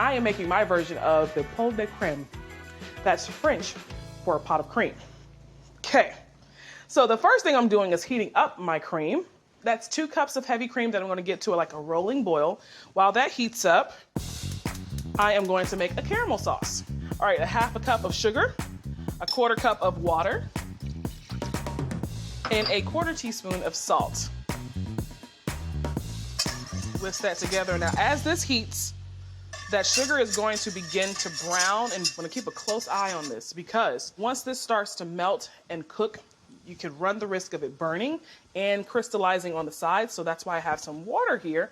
I am making my version of the Pone de Crème. That's French for a pot of cream. Okay, so the first thing I'm doing is heating up my cream. That's 2 cups of heavy cream that I'm gonna get to like a rolling boil. While that heats up, I am going to make a caramel sauce. All right, 1/2 cup of sugar, 1/4 cup of water, and 1/4 teaspoon of salt. Whisk that together. Now, as this heats, that sugar is going to begin to brown, and I'm gonna keep a close eye on this because once this starts to melt and cook, you could run the risk of it burning and crystallizing on the sides. So that's why I have some water here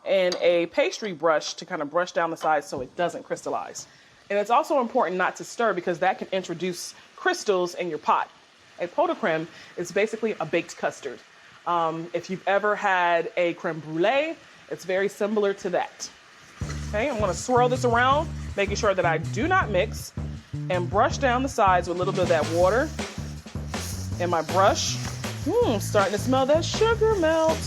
and a pastry brush to kind of brush down the sides so it doesn't crystallize. And it's also important not to stir because that can introduce crystals in your pot. A pot de crème is basically a baked custard. If you've ever had a crème brûlée, it's very similar to that. Okay, I'm gonna swirl this around, making sure that I do not mix, and brush down the sides with a little bit of that water in my brush. Starting to smell that sugar melt.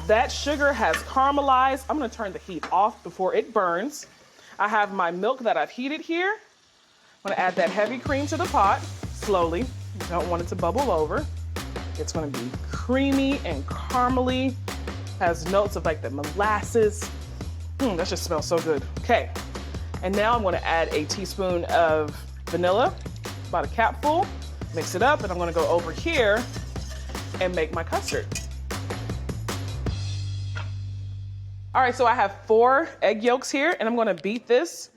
That sugar has caramelized. I'm gonna turn the heat off before it burns. I have my milk that I've heated here. I'm gonna add that heavy cream to the pot, slowly. You don't want it to bubble over. It's gonna be creamy and caramely. Has notes of like the molasses. That just smells so good. Okay, and now I'm gonna add a teaspoon of vanilla, about a capful. Mix it up, and I'm gonna go over here and make my custard. All right, so I have 4 egg yolks here, and I'm gonna beat this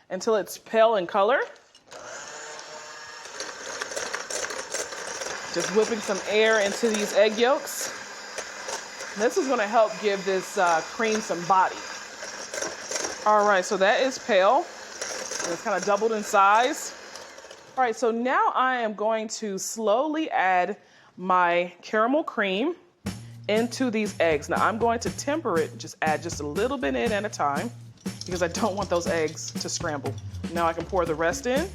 until it's pale in color. Just whipping some air into these egg yolks. This is gonna help give this cream some body. All right, so that is pale. It's kind of doubled in size. All right, so now I am going to slowly add my caramel cream into these eggs. Now I'm going to temper it, just add just a little bit in at a time because I don't want those eggs to scramble. Now I can pour the rest in.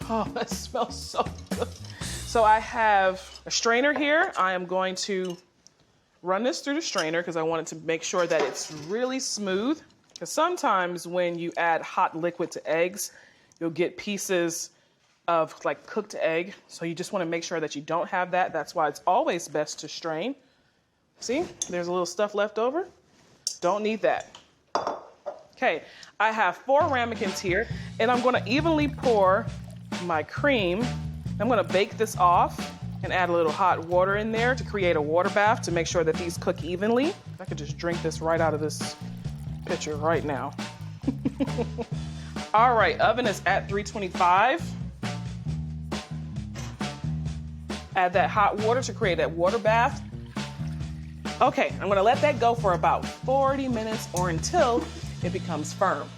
Oh, that smells so good. So I have a strainer here. I am going to run this through the strainer because I wanted to make sure that it's really smooth. Because sometimes when you add hot liquid to eggs, you'll get pieces of like cooked egg. So you just want to make sure that you don't have that. That's why it's always best to strain. See, there's a little stuff left over. Don't need that. Okay, I have 4 ramekins here, and I'm going to evenly pour my cream. I'm gonna bake this off and add a little hot water in there to create a water bath to make sure that these cook evenly. I could just drink this right out of this pitcher right now. All right, oven is at 325. Add that hot water to create that water bath. Okay, I'm gonna let that go for about 40 minutes or until it becomes firm.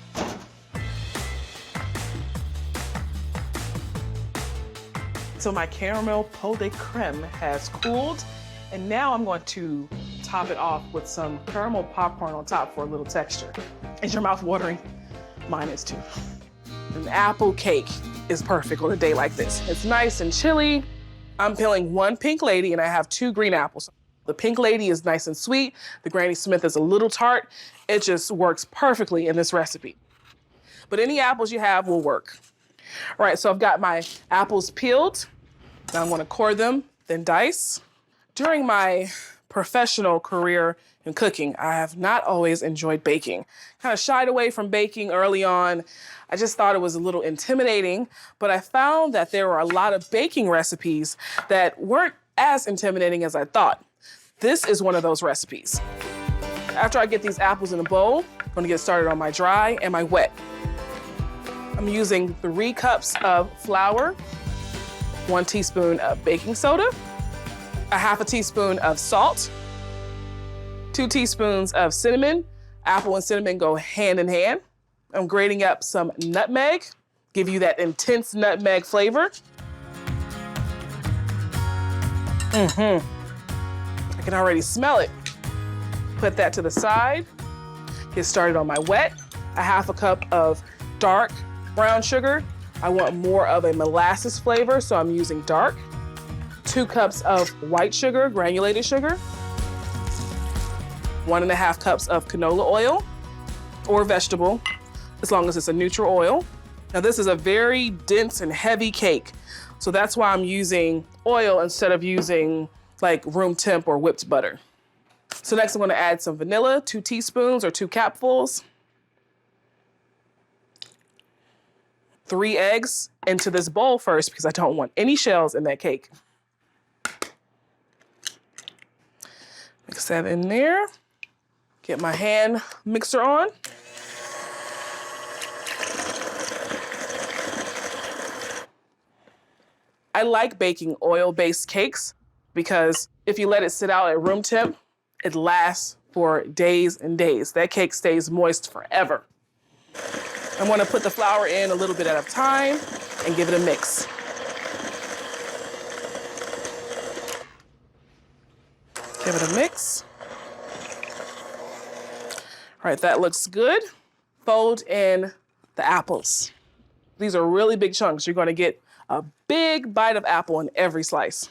So my caramel pot de crème has cooled, and now I'm going to top it off with some caramel popcorn on top for a little texture. Is your mouth watering? Mine is too. An apple cake is perfect on a day like this. It's nice and chilly. I'm peeling 1 pink lady, and I have 2 green apples. The pink lady is nice and sweet. The Granny Smith is a little tart. It just works perfectly in this recipe. But any apples you have will work. All right, so I've got my apples peeled. Now I'm gonna core them, then dice. During my professional career in cooking, I have not always enjoyed baking. Kind of shied away from baking early on. I just thought it was a little intimidating, but I found that there were a lot of baking recipes that weren't as intimidating as I thought. This is one of those recipes. After I get these apples in a bowl, I'm gonna get started on my dry and my wet. I'm using 3 cups of flour, 1 teaspoon of baking soda, 1/2 teaspoon of salt, 2 teaspoons of cinnamon. Apple and cinnamon go hand in hand. I'm grating up some nutmeg, give you that intense nutmeg flavor. I can already smell it. Put that to the side. Get started on my wet. 1/2 cup of dark brown sugar. I want more of a molasses flavor, so I'm using dark. 2 cups of white sugar, granulated sugar. 1.5 cups of canola oil or vegetable, as long as it's a neutral oil. Now this is a very dense and heavy cake, so that's why I'm using oil instead of using like room temp or whipped butter. So next I'm gonna add some vanilla, 2 teaspoons or 2 capfuls. 3 eggs into this bowl first because I don't want any shells in that cake. Mix that in there. Get my hand mixer on. I like baking oil-based cakes because if you let it sit out at room temp, it lasts for days and days. That cake stays moist forever. I'm gonna put the flour in a little bit at a time and give it a mix. Give it a mix. All right, that looks good. Fold in the apples. These are really big chunks. You're gonna get a big bite of apple in every slice.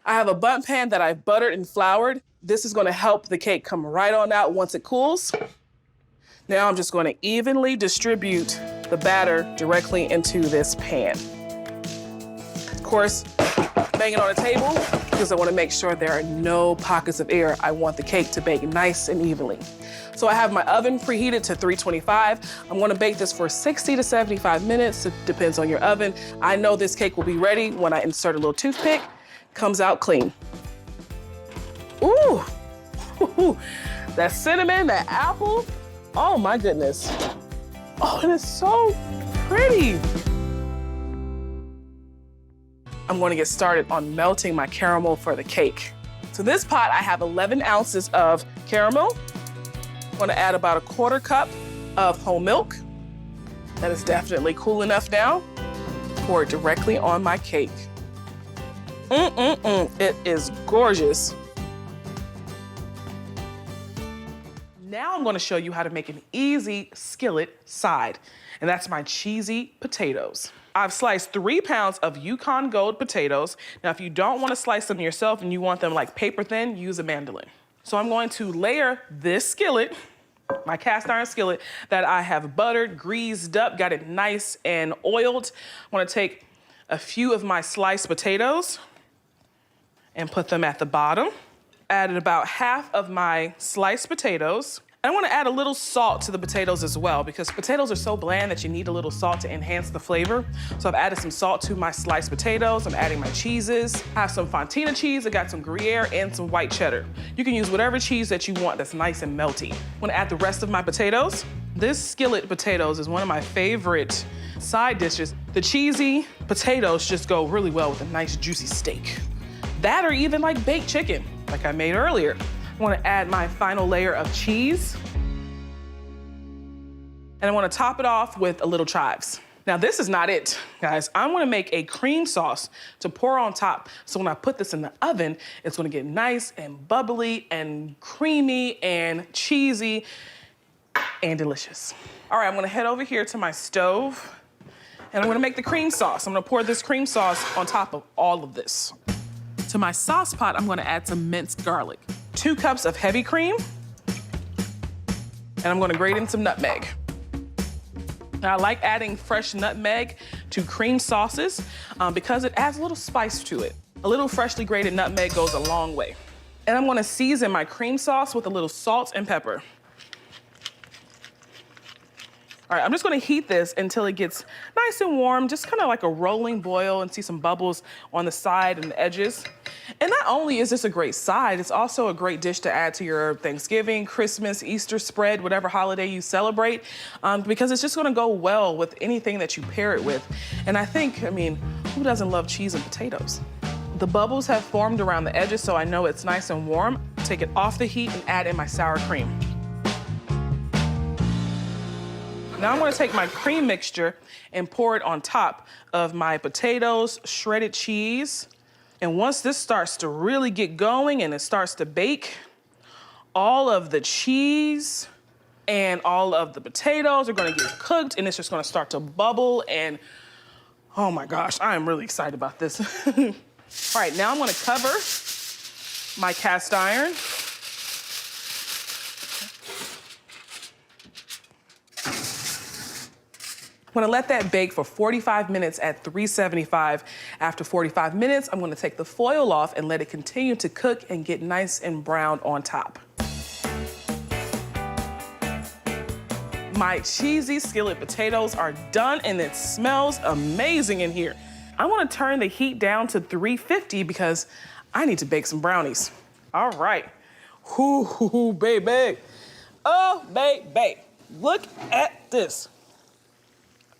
I have a bundt pan that I've buttered and floured. This is gonna help the cake come right on out once it cools. Now I'm just gonna evenly distribute the batter directly into this pan. Of course, bang it on a table because I wanna make sure there are no pockets of air. I want the cake to bake nice and evenly. So I have my oven preheated to 325. I'm gonna bake this for 60 to 75 minutes. It depends on your oven. I know this cake will be ready when I insert a little toothpick. Comes out clean. Ooh, that cinnamon, that apple. Oh my goodness. Oh, it is so pretty. I'm gonna get started on melting my caramel for the cake. So this pot, I have 11 ounces of caramel. I'm gonna add about 1/4 cup of whole milk. That is definitely cool enough now. Pour it directly on my cake. It is gorgeous. Now I'm gonna show you how to make an easy skillet side, and that's my cheesy potatoes. I've sliced 3 pounds of Yukon Gold potatoes. Now, if you don't wanna slice them yourself and you want them like paper thin, use a mandolin. So I'm going to layer this skillet, my cast iron skillet that I have buttered, greased up, got it nice and oiled. I'm gonna take a few of my sliced potatoes and put them at the bottom. Added about half of my sliced potatoes. I want to add a little salt to the potatoes as well because potatoes are so bland that you need a little salt to enhance the flavor. So I've added some salt to my sliced potatoes. I'm adding my cheeses. I have some Fontina cheese. I got some Gruyere and some white cheddar. You can use whatever cheese that you want that's nice and melty. I'm gonna add the rest of my potatoes. This skillet potatoes is one of my favorite side dishes. The cheesy potatoes just go really well with a nice juicy steak. That or even like baked chicken, like I made earlier. I wanna add my final layer of cheese. And I wanna top it off with a little chives. Now this is not it, guys. I'm gonna make a cream sauce to pour on top. So when I put this in the oven, it's gonna get nice and bubbly and creamy and cheesy and delicious. All right, I'm gonna head over here to my stove and I'm gonna make the cream sauce. I'm gonna pour this cream sauce on top of all of this. To my sauce pot, I'm gonna add some minced garlic, 2 cups of heavy cream, and I'm gonna grate in some nutmeg. Now, I like adding fresh nutmeg to cream sauces because it adds a little spice to it. A little freshly grated nutmeg goes a long way. And I'm gonna season my cream sauce with a little salt and pepper. All right, I'm just gonna heat this until it gets nice and warm, just kind of like a rolling boil, and see some bubbles on the side and the edges. And not only is this a great side, it's also a great dish to add to your Thanksgiving, Christmas, Easter spread, whatever holiday you celebrate, because it's just gonna go well with anything that you pair it with. And I mean, who doesn't love cheese and potatoes? The bubbles have formed around the edges, so I know it's nice and warm. Take it off the heat and add in my sour cream. Now I'm gonna take my cream mixture and pour it on top of my potatoes, shredded cheese. And once this starts to really get going and it starts to bake, all of the cheese and all of the potatoes are gonna get cooked and it's just gonna start to bubble and oh my gosh, I am really excited about this. All right, now I'm gonna cover my cast iron. I'm gonna let that bake for 45 minutes at 375. After 45 minutes, I'm gonna take the foil off and let it continue to cook and get nice and brown on top. My cheesy skillet potatoes are done and it smells amazing in here. I wanna turn the heat down to 350 because I need to bake some brownies. All right, hoo, baby. Oh, baby, look at this.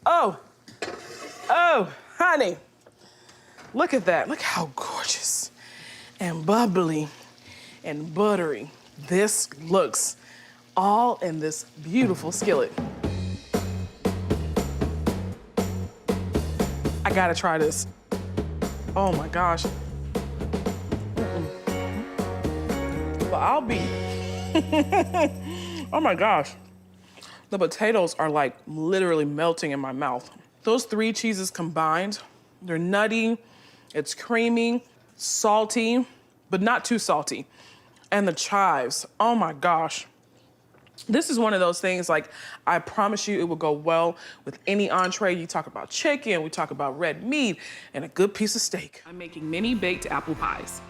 Oh, honey, look at that. Look how gorgeous and bubbly and buttery this looks, all in this beautiful skillet. I gotta try this. Oh my gosh. Well, I'll be, oh my gosh. The potatoes are like literally melting in my mouth. Those three cheeses combined, they're nutty, it's creamy, salty, but not too salty. And the chives, oh my gosh. This is one of those things, like, I promise you it will go well with any entree. You talk about chicken, we talk about red meat, and a good piece of steak. I'm making mini baked apple pies.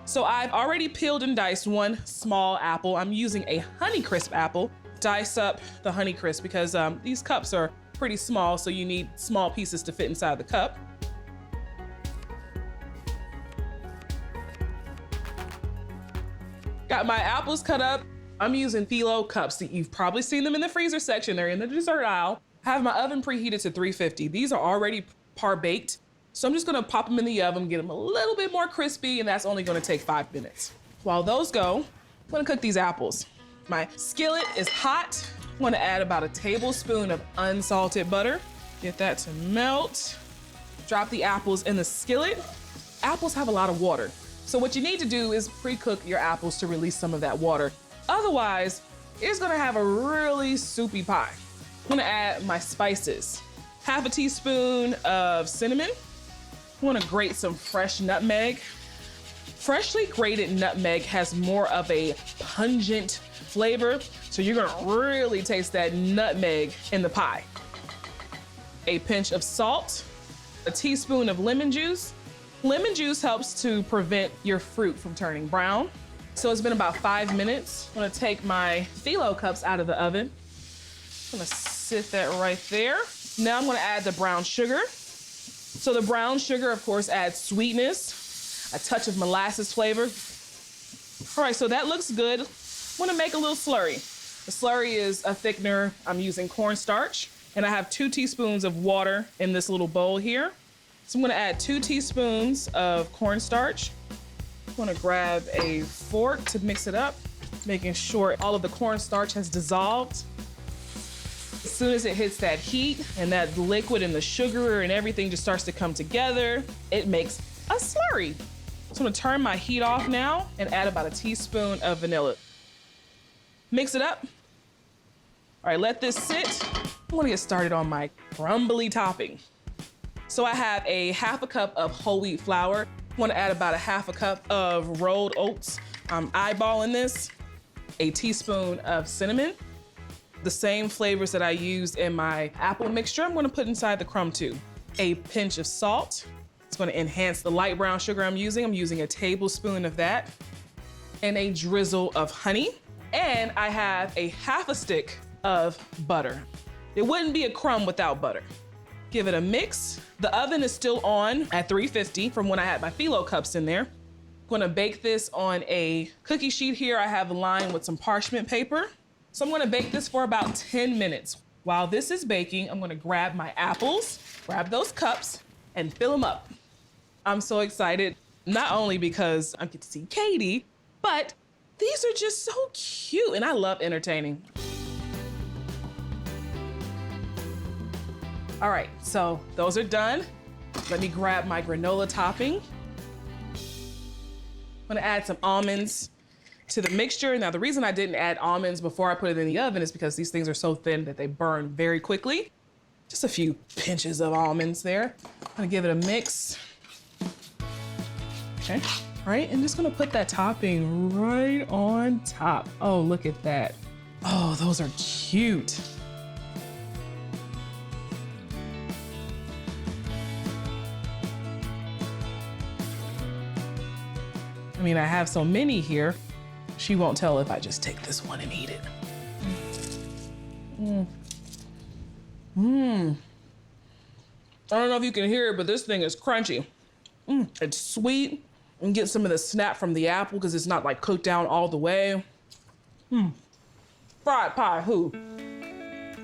So I've already peeled and diced one small apple. I'm using a Honeycrisp apple. Dice up the Honeycrisp because these cups are pretty small, so you need small pieces to fit inside the cup. Got my apples cut up. I'm using phyllo cups. You've probably seen them in the freezer section. They're in the dessert aisle. I have my oven preheated to 350. These are already par-baked, so I'm just gonna pop them in the oven, get them a little bit more crispy, and that's only gonna take 5 minutes. While those go, I'm gonna cook these apples. My skillet is hot. I'm gonna add about a tablespoon of unsalted butter. Get that to melt. Drop the apples in the skillet. Apples have a lot of water. So what you need to do is pre-cook your apples to release some of that water. Otherwise, it's gonna have a really soupy pie. I'm gonna add my spices. Half a teaspoon of cinnamon. I wanna grate some fresh nutmeg. Freshly grated nutmeg has more of a pungent flavor, so you're gonna really taste that nutmeg in the pie. A pinch of salt, a teaspoon of lemon juice. Lemon juice helps to prevent your fruit from turning brown. So it's been about 5 minutes. I'm gonna take my phyllo cups out of the oven. I'm gonna sit that right there. Now I'm gonna add the brown sugar. So the brown sugar, of course, adds sweetness, a touch of molasses flavor. All right, so that looks good. I'm gonna make a little slurry. The slurry is a thickener. I'm using cornstarch, and I have 2 teaspoons of water in this little bowl here. So I'm gonna add 2 teaspoons of cornstarch. I'm gonna grab a fork to mix it up, making sure all of the cornstarch has dissolved. As soon as it hits that heat and that liquid and the sugar and everything just starts to come together, it makes a slurry. So I'm gonna turn my heat off now and add about a teaspoon of vanilla. Mix it up. All right, let this sit. I wanna get started on my crumbly topping. So I have a half a cup of whole wheat flour. I wanna add about a half a cup of rolled oats. I'm eyeballing this. A teaspoon of cinnamon. The same flavors that I used in my apple mixture, I'm gonna put inside the crumb too. A pinch of salt. It's gonna enhance the light brown sugar I'm using. I'm using a tablespoon of that. And a drizzle of honey. And I have a half a stick of butter. It wouldn't be a crumb without butter. Give it a mix. The oven is still on at 350 from when I had my phyllo cups in there. I'm gonna bake this on a cookie sheet here. I have lined with some parchment paper. So I'm gonna bake this for about 10 minutes. While this is baking, I'm gonna grab my apples, grab those cups, and fill them up. I'm so excited, not only because I get to see Katie, but these are just so cute, and I love entertaining. All right, so those are done. Let me grab my granola topping. I'm gonna add some almonds to the mixture. Now, the reason I didn't add almonds before I put it in the oven is because these things are so thin that they burn very quickly. Just a few pinches of almonds there. I'm gonna give it a mix. Okay. right? And just gonna put that topping right on top. Oh, look at that. Oh, those are cute. I mean, I have so many here. She won't tell if I just take this one and eat it. I don't know if you can hear it, but this thing is crunchy. It's sweet. And get some of the snap from the apple because it's not like cooked down all the way. Fried pie, who?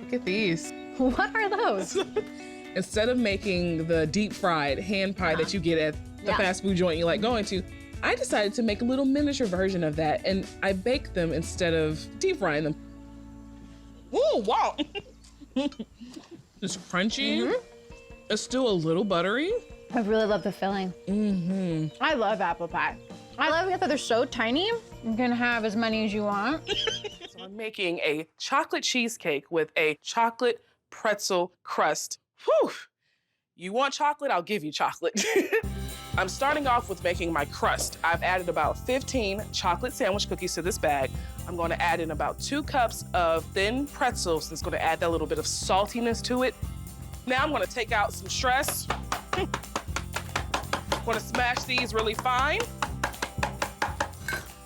Look at these. What are those? Instead of making the deep fried hand pie that you get at the fast food joint you like going to, I decided to make a little miniature version of that, and I baked them instead of deep frying them. Oh, wow. It's crunchy. It's still a little buttery. I really love the filling. I love apple pie. I love that they're so tiny. You can have as many as you want. So I'm making a chocolate cheesecake with a chocolate pretzel crust. Whew. You want chocolate? I'll give you chocolate. I'm starting off with making my crust. I've added about 15 chocolate sandwich cookies to this bag. I'm going to add in about 2 cups of thin pretzels. That's going to add that little bit of saltiness to it. Now I'm going to take out some stress. I'm going to smash these really fine.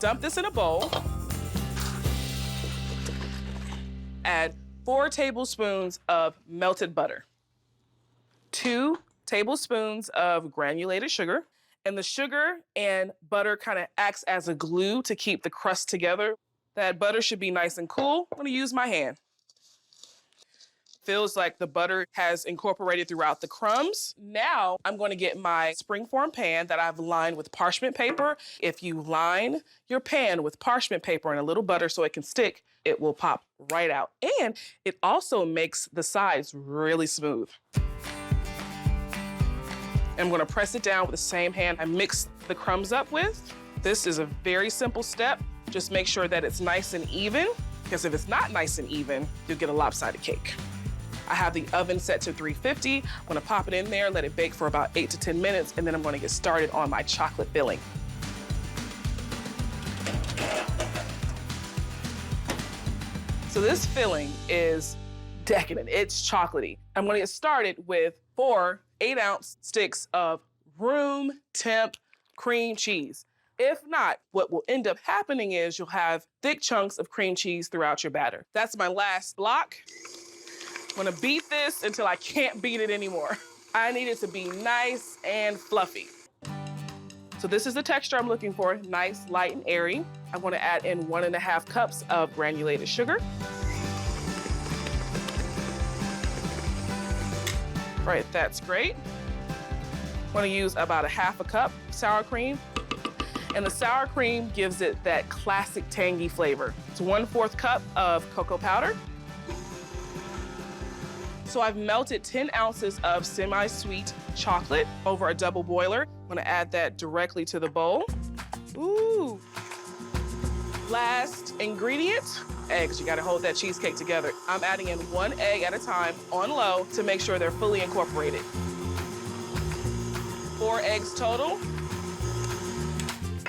Dump this in a bowl. Add 4 tablespoons of melted butter. 2 tablespoons of granulated sugar. And the sugar and butter kind of acts as a glue to keep the crust together. That butter should be nice and cool. I'm gonna use my hand. Feels like the butter has incorporated throughout the crumbs. Now I'm going to get my springform pan that I've lined with parchment paper. If you line your pan with parchment paper and a little butter so it can stick, it will pop right out. And it also makes the sides really smooth. I'm gonna press it down with the same hand I mixed the crumbs up with. This is a very simple step. Just make sure that it's nice and even, because if it's not nice and even, you'll get a lopsided cake. I have the oven set to 350. I'm gonna pop it in there, let it bake for about 8 to 10 minutes, and then I'm gonna get started on my chocolate filling. So this filling is decadent, it's chocolatey. I'm gonna get started with 4 8-ounce sticks of room temp cream cheese. If not, what will end up happening is you'll have thick chunks of cream cheese throughout your batter. That's my last block. I'm gonna beat this until I can't beat it anymore. I need it to be nice and fluffy. So this is the texture I'm looking for, nice, light, and airy. I'm gonna add in 1.5 cups of granulated sugar. Right, that's great. I'm gonna use about 1/2 cup sour cream. And the sour cream gives it that classic tangy flavor. It's 1/4 cup of cocoa powder. So I've melted 10 ounces of semi-sweet chocolate over a double boiler. I'm gonna add that directly to the bowl. Ooh. Last ingredient, eggs. You gotta hold that cheesecake together. I'm adding in 1 egg at a time on low to make sure they're fully incorporated. 4 eggs total.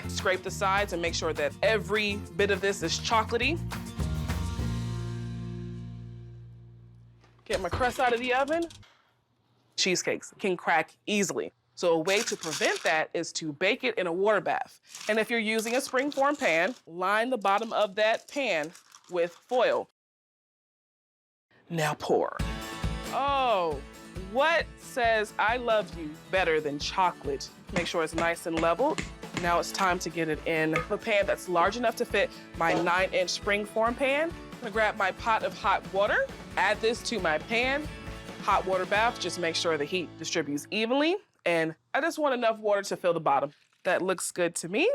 Scrape the sides and make sure that every bit of this is chocolatey. Get my crust out of the oven. Cheesecakes can crack easily. So a way to prevent that is to bake it in a water bath. And if you're using a springform pan, line the bottom of that pan with foil. Now pour. Oh, what says I love you better than chocolate? Make sure it's nice and level. Now it's time to get it in a pan that's large enough to fit my 9-inch springform pan. I'm gonna grab my pot of hot water, add this to my pan. Hot water bath, just make sure the heat distributes evenly. And I just want enough water to fill the bottom. That looks good to me.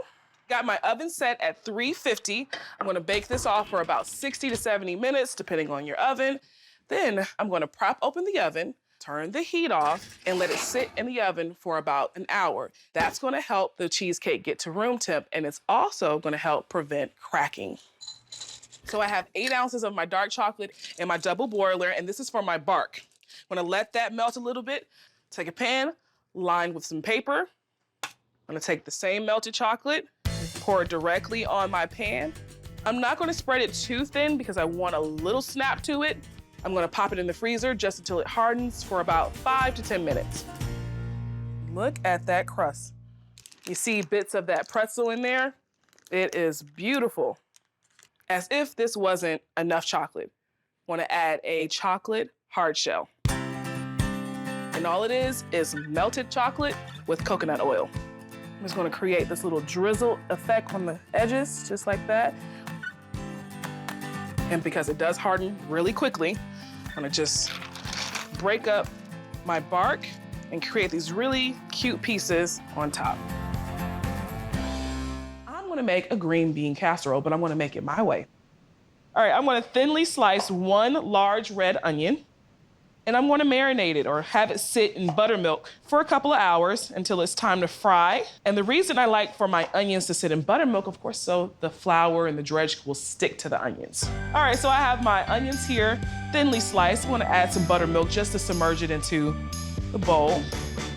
Got my oven set at 350. I'm gonna bake this off for about 60 to 70 minutes, depending on your oven. Then I'm gonna prop open the oven, turn the heat off, and let it sit in the oven for about an hour. That's gonna help the cheesecake get to room temp, and it's also gonna help prevent cracking. So I have 8 ounces of my dark chocolate in my double boiler, and this is for my bark. I'm gonna let that melt a little bit. Take a pan, lined with some paper, I'm gonna take the same melted chocolate, pour it directly on my pan. I'm not gonna spread it too thin because I want a little snap to it. I'm gonna pop it in the freezer just until it hardens for about 5 to 10 minutes. Look at that crust. You see bits of that pretzel in there? It is beautiful. As if this wasn't enough chocolate. Want to add a chocolate hard shell. And all it is melted chocolate with coconut oil. I'm just gonna create this little drizzle effect on the edges, just like that. And because it does harden really quickly, I'm gonna just break up my bark and create these really cute pieces on top. I'm gonna make a green bean casserole, but I'm gonna make it my way. All right, I'm gonna thinly slice 1 large red onion, and I'm gonna marinate it or have it sit in buttermilk for a couple of hours until it's time to fry. And the reason I like for my onions to sit in buttermilk, of course, so the flour and the dredge will stick to the onions. All right, so I have my onions here, thinly sliced. I'm gonna add some buttermilk just to submerge it into the bowl.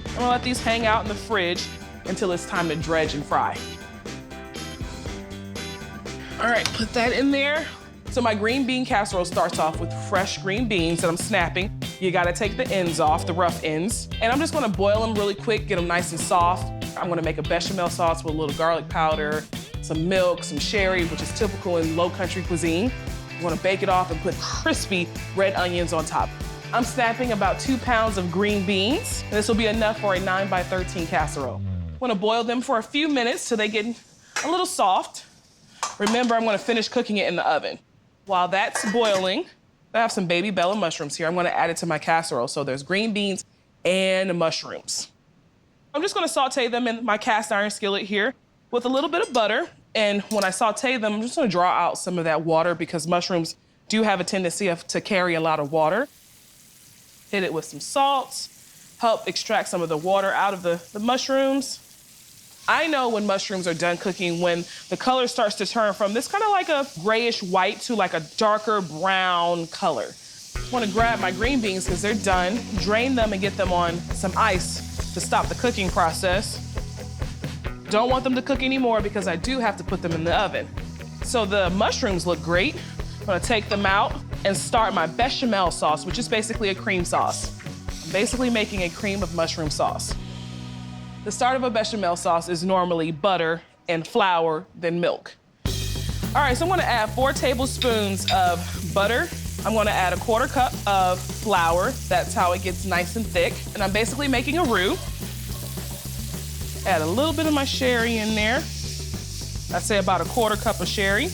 I'm gonna let these hang out in the fridge until it's time to dredge and fry. All right, put that in there. So my green bean casserole starts off with fresh green beans that I'm snapping. You gotta take the ends off, the rough ends. And I'm just gonna boil them really quick, get them nice and soft. I'm gonna make a bechamel sauce with a little garlic powder, some milk, some sherry, which is typical in low country cuisine. I'm gonna bake it off and put crispy red onions on top. I'm snapping about 2 pounds of green beans. And this will be enough for a 9 by 13 casserole. I'm gonna boil them for a few minutes till they get a little soft. Remember, I'm gonna finish cooking it in the oven. While that's boiling, I have some baby bella mushrooms here. I'm gonna add it to my casserole. So there's green beans and mushrooms. I'm just gonna saute them in my cast iron skillet here with a little bit of butter. And when I saute them, I'm just gonna draw out some of that water because mushrooms do have a tendency to carry a lot of water. Hit it with some salt, help extract some of the water out of the mushrooms. I know when mushrooms are done cooking, when the color starts to turn from this kind of like a grayish white to like a darker brown color. I want to grab my green beans because they're done, drain them and get them on some ice to stop the cooking process. Don't want them to cook anymore because I do have to put them in the oven. So the mushrooms look great. I'm gonna take them out and start my bechamel sauce, which is basically a cream sauce. I'm basically making a cream of mushroom sauce. The start of a bechamel sauce is normally butter and flour, then milk. All right, so I'm gonna add 4 tablespoons of butter. I'm gonna add a 1/4 cup of flour. That's how it gets nice and thick. And I'm basically making a roux. Add a little bit of my sherry in there. I'd say about a 1/4 cup of sherry.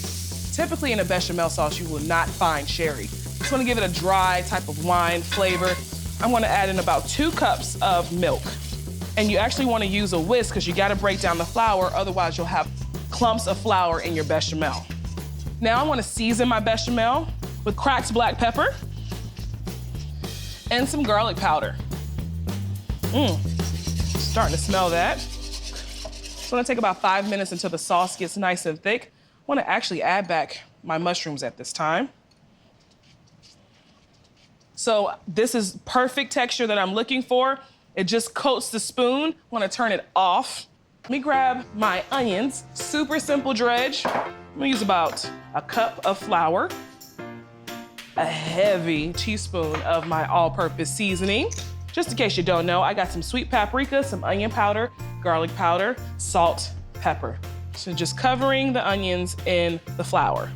Typically in a bechamel sauce, you will not find sherry. Just wanna give it a dry type of wine flavor. I'm gonna add in about 2 cups of milk. And you actually wanna use a whisk because you gotta break down the flour, otherwise you'll have clumps of flour in your bechamel. Now I wanna season my bechamel with cracked black pepper and some garlic powder. Starting to smell that. It's gonna take about 5 minutes until the sauce gets nice and thick. I wanna actually add back my mushrooms at this time. So this is perfect texture that I'm looking for. It just coats the spoon. I wanna turn it off. Let me grab my onions, super simple dredge. I'm gonna use about a cup of flour, a heavy teaspoon of my all-purpose seasoning. Just in case you don't know, I got some sweet paprika, some onion powder, garlic powder, salt, pepper. So just covering the onions in the flour.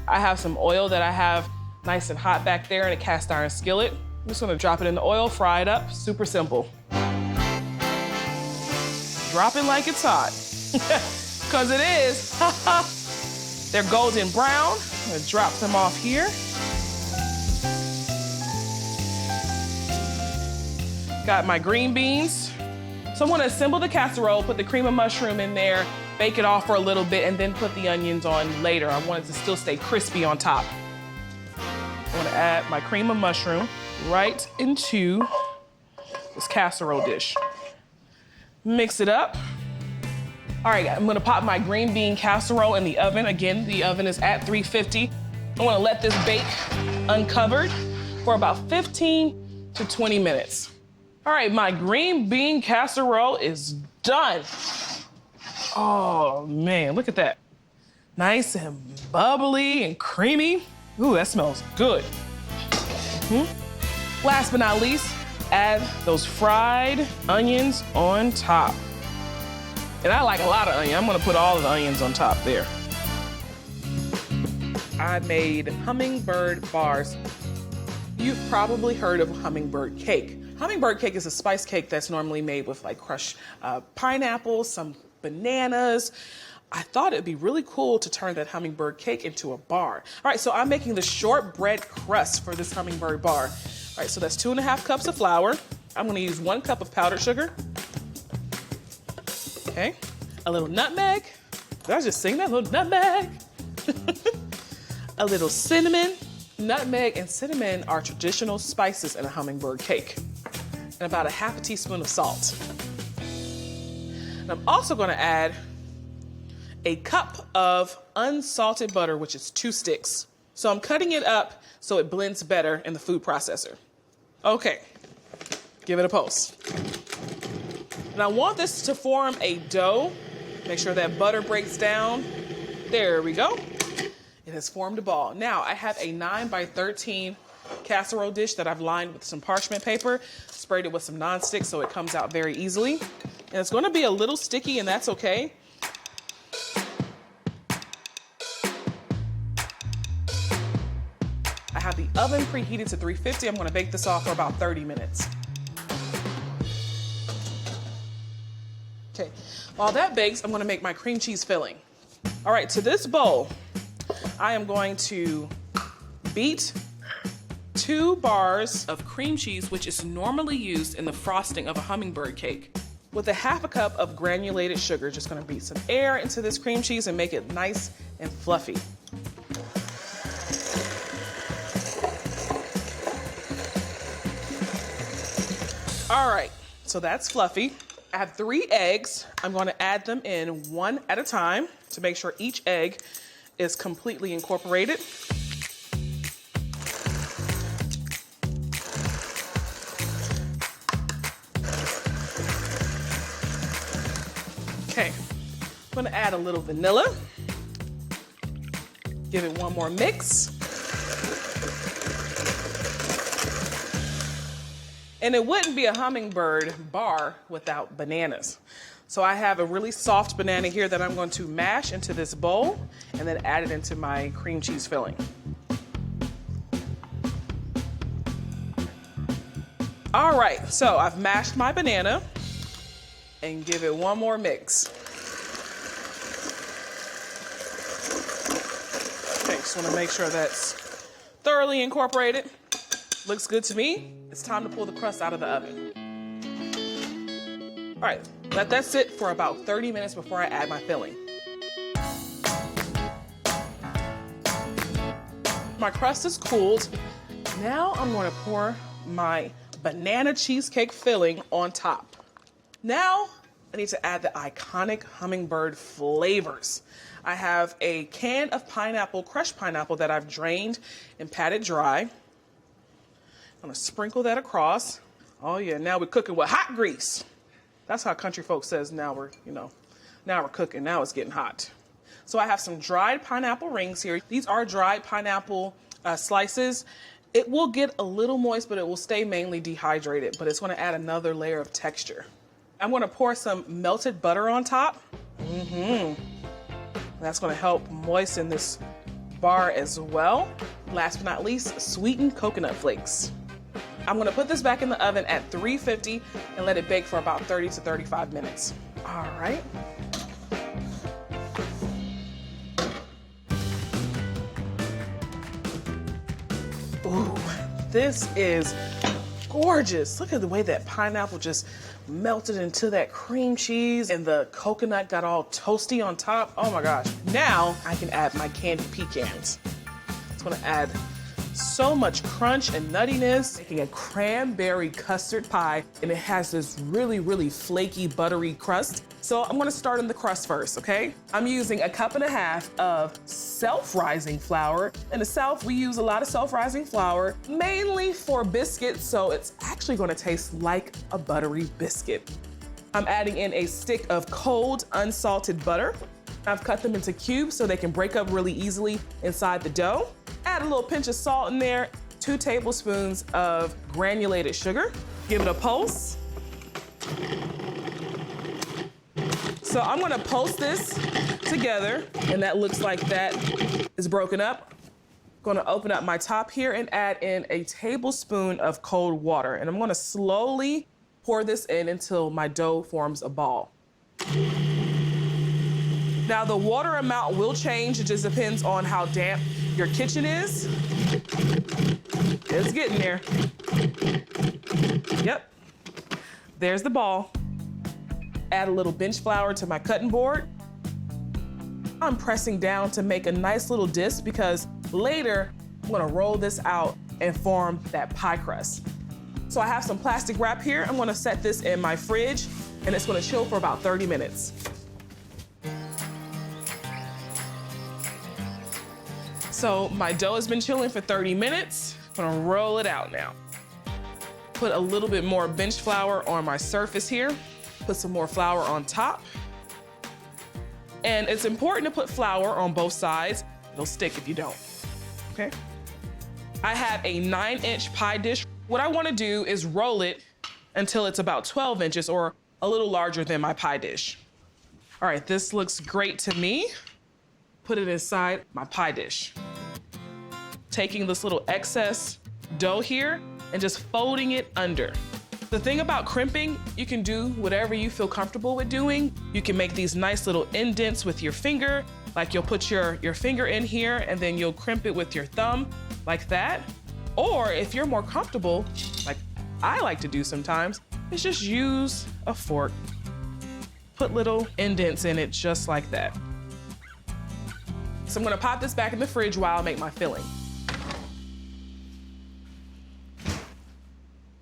I have some oil that I have nice and hot back there in a cast iron skillet. I'm just gonna drop it in the oil, fry it up, super simple. Drop it like it's hot, because it is. They're golden brown. I'm gonna drop them off here. Got my green beans. So I'm gonna assemble the casserole, put the cream of mushroom in there, bake it off for a little bit, and then put the onions on later. I want it to still stay crispy on top. I wanna add my cream of mushroom right into this casserole dish. Mix it up. All right, I'm gonna pop my green bean casserole in the oven. Again, the oven is at 350. I wanna let this bake uncovered for about 15 to 20 minutes. All right, my green bean casserole is done. Oh man, look at that. Nice and bubbly and creamy. Ooh, that smells good. Last but not least, add those fried onions on top. And I like a lot of onion. I'm gonna put all of the onions on top there. I made hummingbird bars. You've probably heard of hummingbird cake. Hummingbird cake is a spice cake that's normally made with like crushed pineapple, some bananas. I thought it'd be really cool to turn that hummingbird cake into a bar. All right, so I'm making the shortbread crust for this hummingbird bar. All right, so that's 2.5 cups of flour. I'm gonna use 1 cup of powdered sugar. Okay, a little nutmeg. Did I just sing that? A little nutmeg. A little cinnamon. Nutmeg and cinnamon are traditional spices in a hummingbird cake. And about 1/2 teaspoon of salt. And I'm also gonna add a cup of unsalted butter, which is 2 sticks. So I'm cutting it up so it blends better in the food processor. Okay, give it a pulse. And I want this to form a dough. Make sure that butter breaks down. There we go. It has formed a ball. Now I have a 9x13 casserole dish that I've lined with some parchment paper, sprayed it with some nonstick so it comes out very easily. And it's gonna be a little sticky, and that's okay. I have the oven preheated to 350. I'm gonna bake this off for about 30 minutes. Okay, while that bakes, I'm gonna make my cream cheese filling. All right, to this bowl, I am going to beat 2 bars of cream cheese, which is normally used in the frosting of a hummingbird cake, with 1/2 cup of granulated sugar. Just gonna beat some air into this cream cheese and make it nice and fluffy. All right, so that's fluffy. I have 3 eggs. I'm gonna add them in 1 at a time to make sure each egg is completely incorporated. Okay, I'm gonna add a little vanilla. Give it 1 more mix. And it wouldn't be a hummingbird bar without bananas. So I have a really soft banana here that I'm going to mash into this bowl and then add it into my cream cheese filling. All right, so I've mashed my banana and give it 1 more mix. Okay, just wanna make sure that's thoroughly incorporated. Looks good to me. It's time to pull the crust out of the oven. All right, let that sit for about 30 minutes before I add my filling. My crust is cooled. Now I'm going to pour my banana cheesecake filling on top. Now I need to add the iconic hummingbird flavors. I have a can of pineapple, crushed pineapple that I've drained and patted dry. I'm gonna sprinkle that across. Oh yeah, now we're cooking with hot grease. That's how country folks says now we're cooking, now it's getting hot. So I have some dried pineapple rings here. These are dried pineapple slices. It will get a little moist, but it will stay mainly dehydrated, but it's gonna add another layer of texture. I'm gonna pour some melted butter on top. That's gonna help moisten this bar as well. Last but not least, sweetened coconut flakes. I'm gonna put this back in the oven at 350 and let it bake for about 30 to 35 minutes. All right. Ooh, this is gorgeous. Look at the way that pineapple just melted into that cream cheese and the coconut got all toasty on top. Oh my gosh. Now I can add my candied pecans. It's gonna add so much crunch and nuttiness. Making a cranberry custard pie, and it has this really, really flaky, buttery crust. So I'm gonna start on the crust first, okay? I'm using 1.5 cups of self-rising flour. In the South, we use a lot of self-rising flour, mainly for biscuits, so it's actually gonna taste like a buttery biscuit. I'm adding in a stick of cold, unsalted butter. I've cut them into cubes so they can break up really easily inside the dough. Add a little pinch of salt in there, 2 tablespoons of granulated sugar. Give it a pulse. So I'm gonna pulse this together, and that looks like that is broken up. Gonna open up my top here and add in a tablespoon of cold water. And I'm gonna slowly pour this in until my dough forms a ball. Now the water amount will change. It just depends on how damp your kitchen is. It's getting there. Yep, there's the ball. Add a little bench flour to my cutting board. I'm pressing down to make a nice little disc because later I'm gonna roll this out and form that pie crust. So I have some plastic wrap here. I'm gonna set this in my fridge and it's gonna chill for about 30 minutes. So my dough has been chilling for 30 minutes. I'm gonna roll it out now. Put a little bit more bench flour on my surface here. Put some more flour on top. And it's important to put flour on both sides. It'll stick if you don't, okay? I have a 9-inch pie dish. What I wanna do is roll it until it's about 12 inches or a little larger than my pie dish. All right, this looks great to me. Put it inside my pie dish. Taking this little excess dough here and just folding it under. The thing about crimping, you can do whatever you feel comfortable with doing. You can make these nice little indents with your finger, like you'll put your finger in here and then you'll crimp it with your thumb like that. Or if you're more comfortable, like I like to do sometimes, is just use a fork. Put little indents in it just like that. So I'm gonna pop this back in the fridge while I make my filling.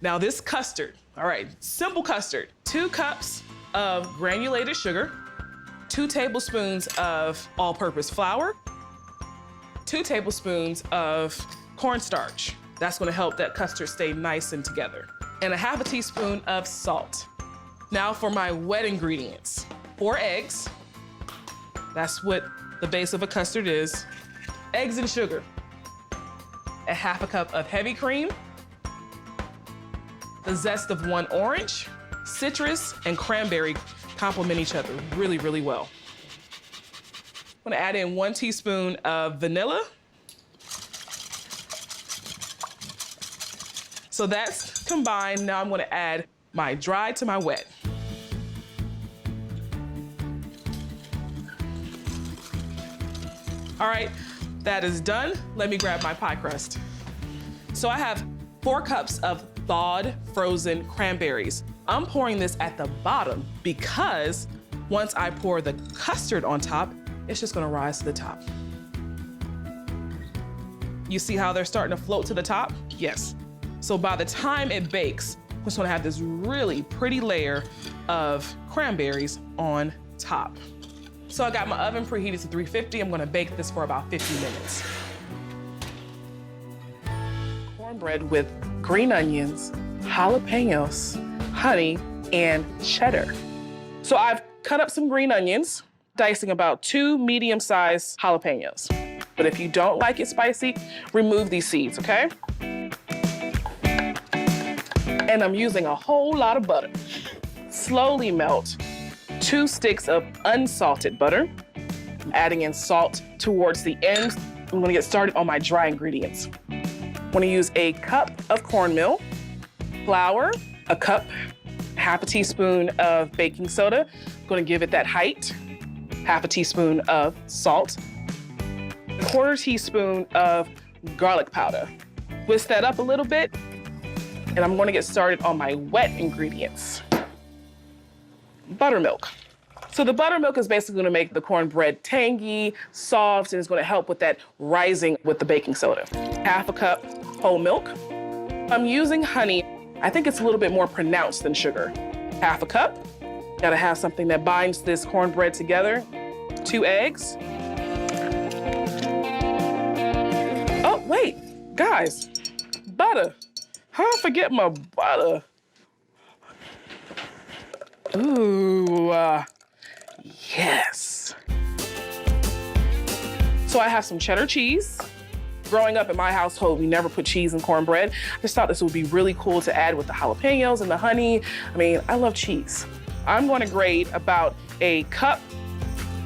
Now this custard, all right, simple custard. 2 cups of granulated sugar, 2 tablespoons of all-purpose flour, 2 tablespoons of cornstarch. That's gonna help that custard stay nice and together. And a 1/2 teaspoon of salt. Now for my wet ingredients. 4 eggs. That's what the base of a custard is. Eggs and sugar. A 1/2 cup of heavy cream. The zest of 1 orange. Citrus and cranberry complement each other really, really well. I'm gonna add in 1 teaspoon of vanilla. So that's combined. Now I'm gonna add my dry to my wet. All right, that is done. Let me grab my pie crust. So I have 4 cups of thawed frozen cranberries. I'm pouring this at the bottom because once I pour the custard on top, it's just gonna rise to the top. You see how they're starting to float to the top? Yes. So by the time it bakes, we're just gonna have this really pretty layer of cranberries on top. So I got my oven preheated to 350. I'm gonna bake this for about 50 minutes. Cornbread with green onions, jalapenos, honey, and cheddar. So I've cut up some green onions, dicing about 2 medium-sized jalapenos. But if you don't like it spicy, remove these seeds, okay? And I'm using a whole lot of butter. Slowly melt 2 sticks of unsalted butter. I'm adding in salt towards the end. I'm gonna get started on my dry ingredients. I'm gonna use a cup of cornmeal, flour, a cup, 1/2 teaspoon of baking soda. I'm gonna give it that height. 1/2 teaspoon of salt, 1/4 teaspoon of garlic powder. Whisk that up a little bit, and I'm gonna get started on my wet ingredients. Buttermilk. So the buttermilk is basically gonna make the cornbread tangy, soft, and it's gonna help with that rising with the baking soda. 1/2 cup whole milk. I'm using honey. I think it's a little bit more pronounced than sugar. 1/2 cup. Gotta have something that binds this cornbread together. 2 eggs. Oh, wait, guys, butter. How I forget my butter? Ooh, yes. So I have some cheddar cheese. Growing up in my household, we never put cheese in cornbread. I just thought this would be really cool to add with the jalapenos and the honey. I mean, I love cheese. I'm going to grate about a cup.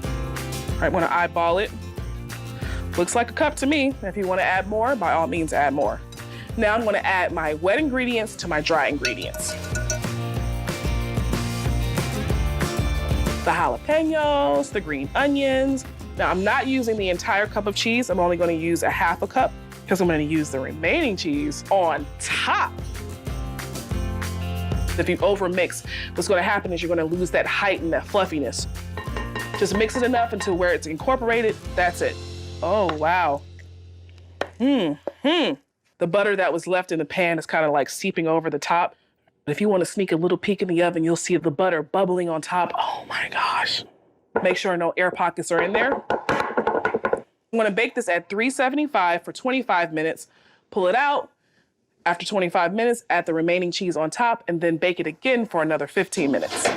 All right, I'm going to eyeball it. Looks like a cup to me. If you want to add more, by all means, add more. Now I'm going to add my wet ingredients to my dry ingredients. The jalapenos, the green onions. Now I'm not using the entire cup of cheese. I'm only going to use a half a cup because I'm going to use the remaining cheese on top. If you overmix, what's going to happen is you're going to lose that height and that fluffiness. Just mix it enough until where it's incorporated. That's it. Oh, wow. The butter that was left in the pan is kind of like seeping over the top. If you want to sneak a little peek in the oven, you'll see the butter bubbling on top. Oh my gosh. Make sure no air pockets are in there. I'm going to bake this at 375 for 25 minutes. Pull it out. After 25 minutes, add the remaining cheese on top and then bake it again for another 15 minutes.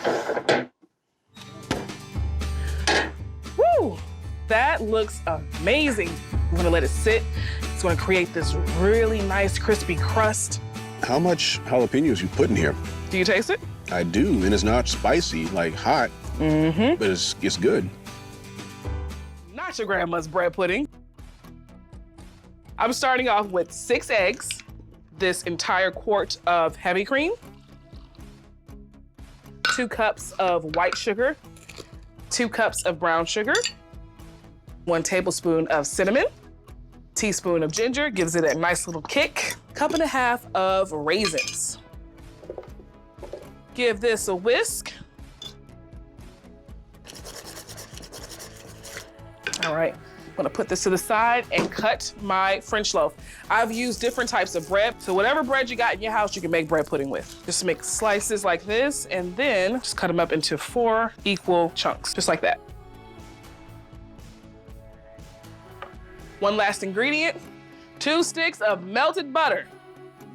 Woo! That looks amazing. I'm gonna let it sit. It's gonna create this really nice crispy crust. How much jalapenos you put in here? Do you taste it? I do, and it's not spicy, like hot, but it's good. Not your grandma's bread pudding. I'm starting off with 6 eggs, this entire quart of heavy cream, 2 cups of white sugar, 2 cups of brown sugar, 1 tablespoon of cinnamon, teaspoon of ginger, gives it a nice little kick, 1.5 cups of raisins. Give this a whisk. All right, I'm gonna put this to the side and cut my French loaf. I've used different types of bread, so whatever bread you got in your house, you can make bread pudding with. Just make slices like this, and then just cut them up into 4 equal chunks, just like that. One last ingredient, 2 sticks of melted butter.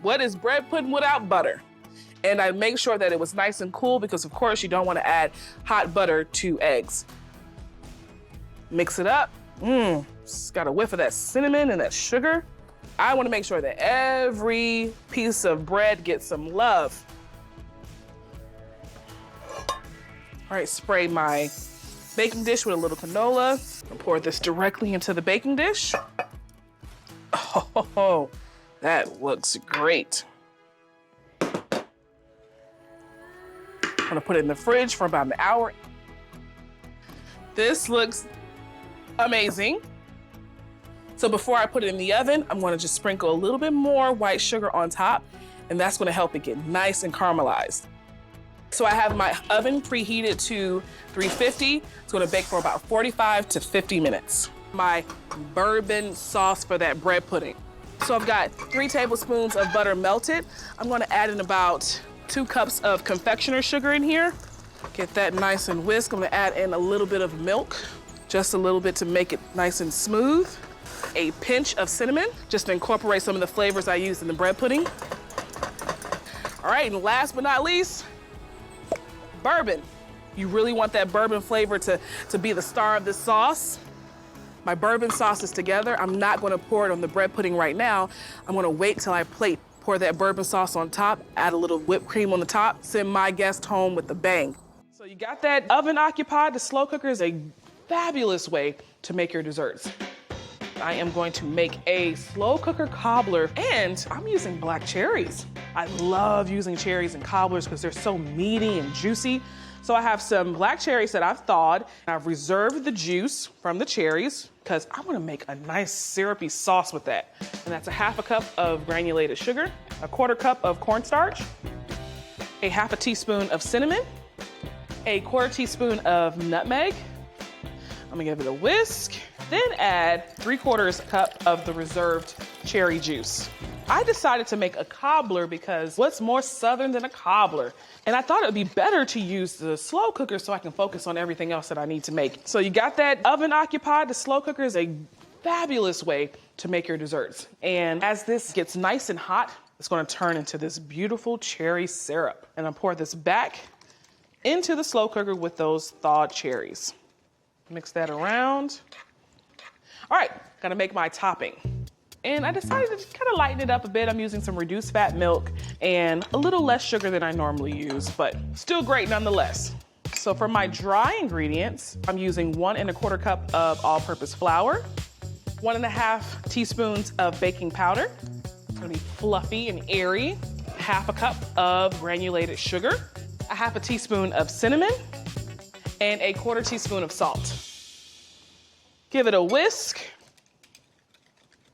What is bread pudding without butter? And I make sure that it was nice and cool because of course you don't want to add hot butter to eggs. Mix it up. It's got a whiff of that cinnamon and that sugar. I want to make sure that every piece of bread gets some love. All right, spray my baking dish with a little canola. I'll pour this directly into the baking dish. Oh, that looks great. I'm gonna put it in the fridge for about an hour. This looks amazing. So before I put it in the oven, I'm gonna just sprinkle a little bit more white sugar on top, and that's gonna help it get nice and caramelized. So I have my oven preheated to 350. It's gonna bake for about 45 to 50 minutes. My bourbon sauce for that bread pudding. So I've got 3 tablespoons of butter melted. I'm gonna add in about 2 cups of confectioner sugar in here. Get that nice and whisk. I'm gonna add in a little bit of milk, just a little bit to make it nice and smooth. A pinch of cinnamon, just to incorporate some of the flavors I used in the bread pudding. All right, and last but not least, bourbon. You really want that bourbon flavor to be the star of this sauce. My bourbon sauce is together. I'm not gonna pour it on the bread pudding right now. I'm gonna wait till I plate. Pour that bourbon sauce on top, add a little whipped cream on the top, send my guest home with a bang. So you got that oven occupied. The slow cooker is a fabulous way to make your desserts. I am going to make a slow cooker cobbler, and I'm using black cherries. I love using cherries in cobblers because they're so meaty and juicy. So I have some black cherries that I've thawed. I've reserved the juice from the cherries because I want to make a nice syrupy sauce with that. And that's a 1/2 cup of granulated sugar, a 1/4 cup of cornstarch, a 1/2 teaspoon of cinnamon, a 1/4 teaspoon of nutmeg. I'm gonna give it a whisk, then add 3/4 cup of the reserved cherry juice. I decided to make a cobbler because what's more southern than a cobbler? And I thought it would be better to use the slow cooker so I can focus on everything else that I need to make. So you got that oven occupied. The slow cooker is a fabulous way to make your desserts. And as this gets nice and hot, it's gonna turn into this beautiful cherry syrup. And I'll pour this back into the slow cooker with those thawed cherries. Mix that around. All right, gonna make my topping. And I decided to just kind of lighten it up a bit. I'm using some reduced fat milk and a little less sugar than I normally use, but still great nonetheless. So for my dry ingredients, I'm using 1 1/4 cup of all-purpose flour, 1 1/2 teaspoons of baking powder. It's gonna be fluffy and airy. 1/2 cup of granulated sugar, 1/2 teaspoon of cinnamon, and 1/4 teaspoon of salt. Give it a whisk.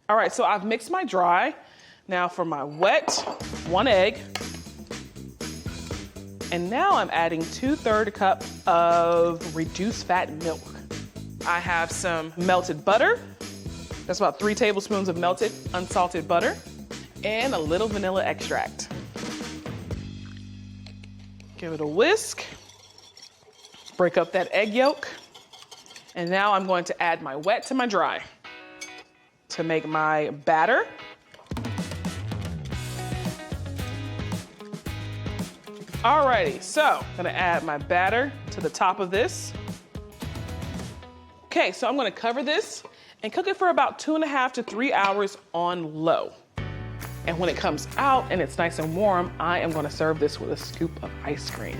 All right, so I've mixed my dry. Now for my wet, 1 egg. And now I'm adding 2/3 cup of reduced fat milk. I have some melted butter. That's about 3 tablespoons of melted, unsalted butter, and a little vanilla extract. Give it a whisk. Break up that egg yolk. And now I'm going to add my wet to my dry to make my batter. Alrighty, so I'm gonna add my batter to the top of this. Okay, so I'm gonna cover this and cook it for about 2.5 to 3 hours on low. And when it comes out and it's nice and warm, I am gonna serve this with a scoop of ice cream.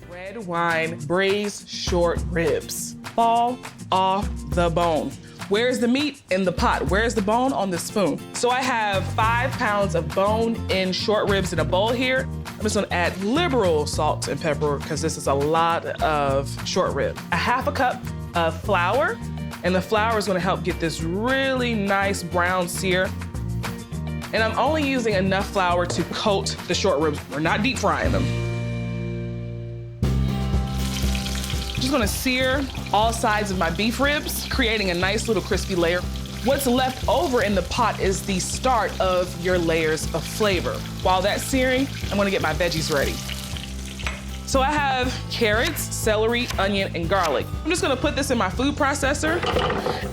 Red wine braised short ribs fall off the bone. Where's the meat? In the pot. Where's the bone? On the spoon. So I have 5 pounds of bone-in short ribs in a bowl here. I'm just gonna add liberal salt and pepper because this is a lot of short rib. 1/2 cup of flour, and the flour is gonna help get this really nice brown sear. And I'm only using enough flour to coat the short ribs. We're not deep frying them. Just gonna sear all sides of my beef ribs, creating a nice little crispy layer. What's left over in the pot is the start of your layers of flavor. While that's searing, I'm gonna get my veggies ready. So I have carrots, celery, onion, and garlic. I'm just gonna put this in my food processor.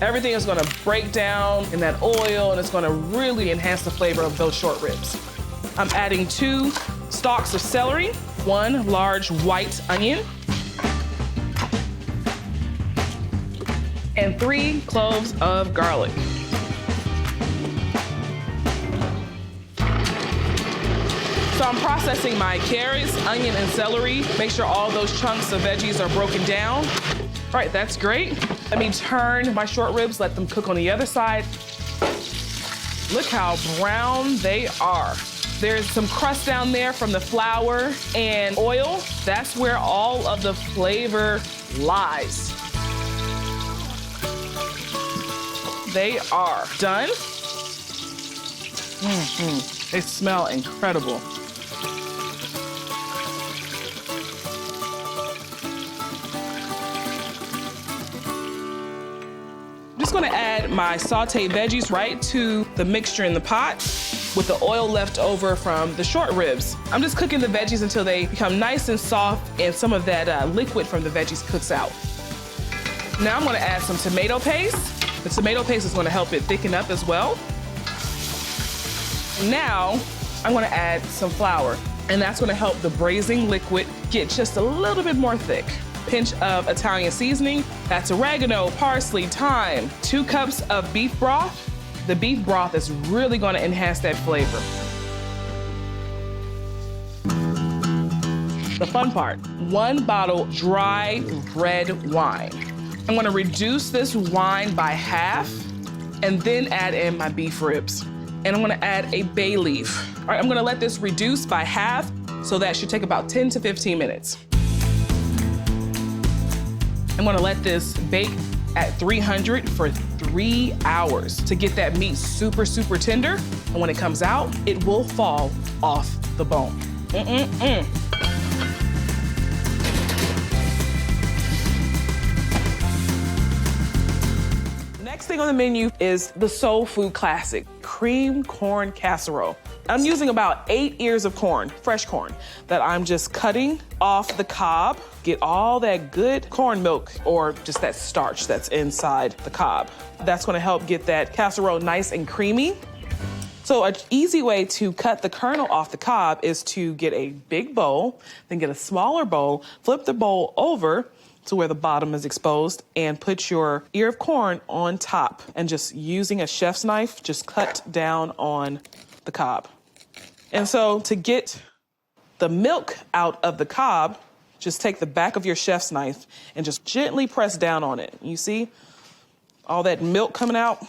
Everything is gonna break down in that oil, and it's gonna really enhance the flavor of those short ribs. I'm adding 2 stalks of celery, 1 large white onion, and 3 cloves of garlic. So I'm processing my carrots, onion, and celery. Make sure all those chunks of veggies are broken down. All right, that's great. Let me turn my short ribs, let them cook on the other side. Look how brown they are. There's some crust down there from the flour and oil. That's where all of the flavor lies. They are done. They smell incredible. I'm just gonna add my sauteed veggies right to the mixture in the pot with the oil left over from the short ribs. I'm just cooking the veggies until they become nice and soft and some of that liquid from the veggies cooks out. Now I'm gonna add some tomato paste. The tomato paste is gonna help it thicken up as well. Now, I'm gonna add some flour, and that's gonna help the braising liquid get just a little bit more thick. Pinch of Italian seasoning, that's oregano, parsley, thyme, 2 cups of beef broth. The beef broth is really gonna enhance that flavor. The fun part, 1 bottle dry red wine. I'm gonna reduce this wine by half and then add in my beef ribs. And I'm gonna add a bay leaf. All right, I'm gonna let this reduce by half, so that should take about 10 to 15 minutes. I'm gonna let this bake at 300 for 3 hours to get that meat super, super tender. And when it comes out, it will fall off the bone. Next thing on the menu is the soul food classic, Creamed Corn Casserole. I'm using about 8 ears of corn, fresh corn, that I'm just cutting off the cob, get all that good corn milk or just that starch that's inside the cob. That's gonna help get that casserole nice and creamy. So an easy way to cut the kernel off the cob is to get a big bowl, then get a smaller bowl, flip the bowl over to where the bottom is exposed, and put your ear of corn on top. And just using a chef's knife, just cut down on the cob. And so to get the milk out of the cob, just take the back of your chef's knife and just gently press down on it. You see all that milk coming out?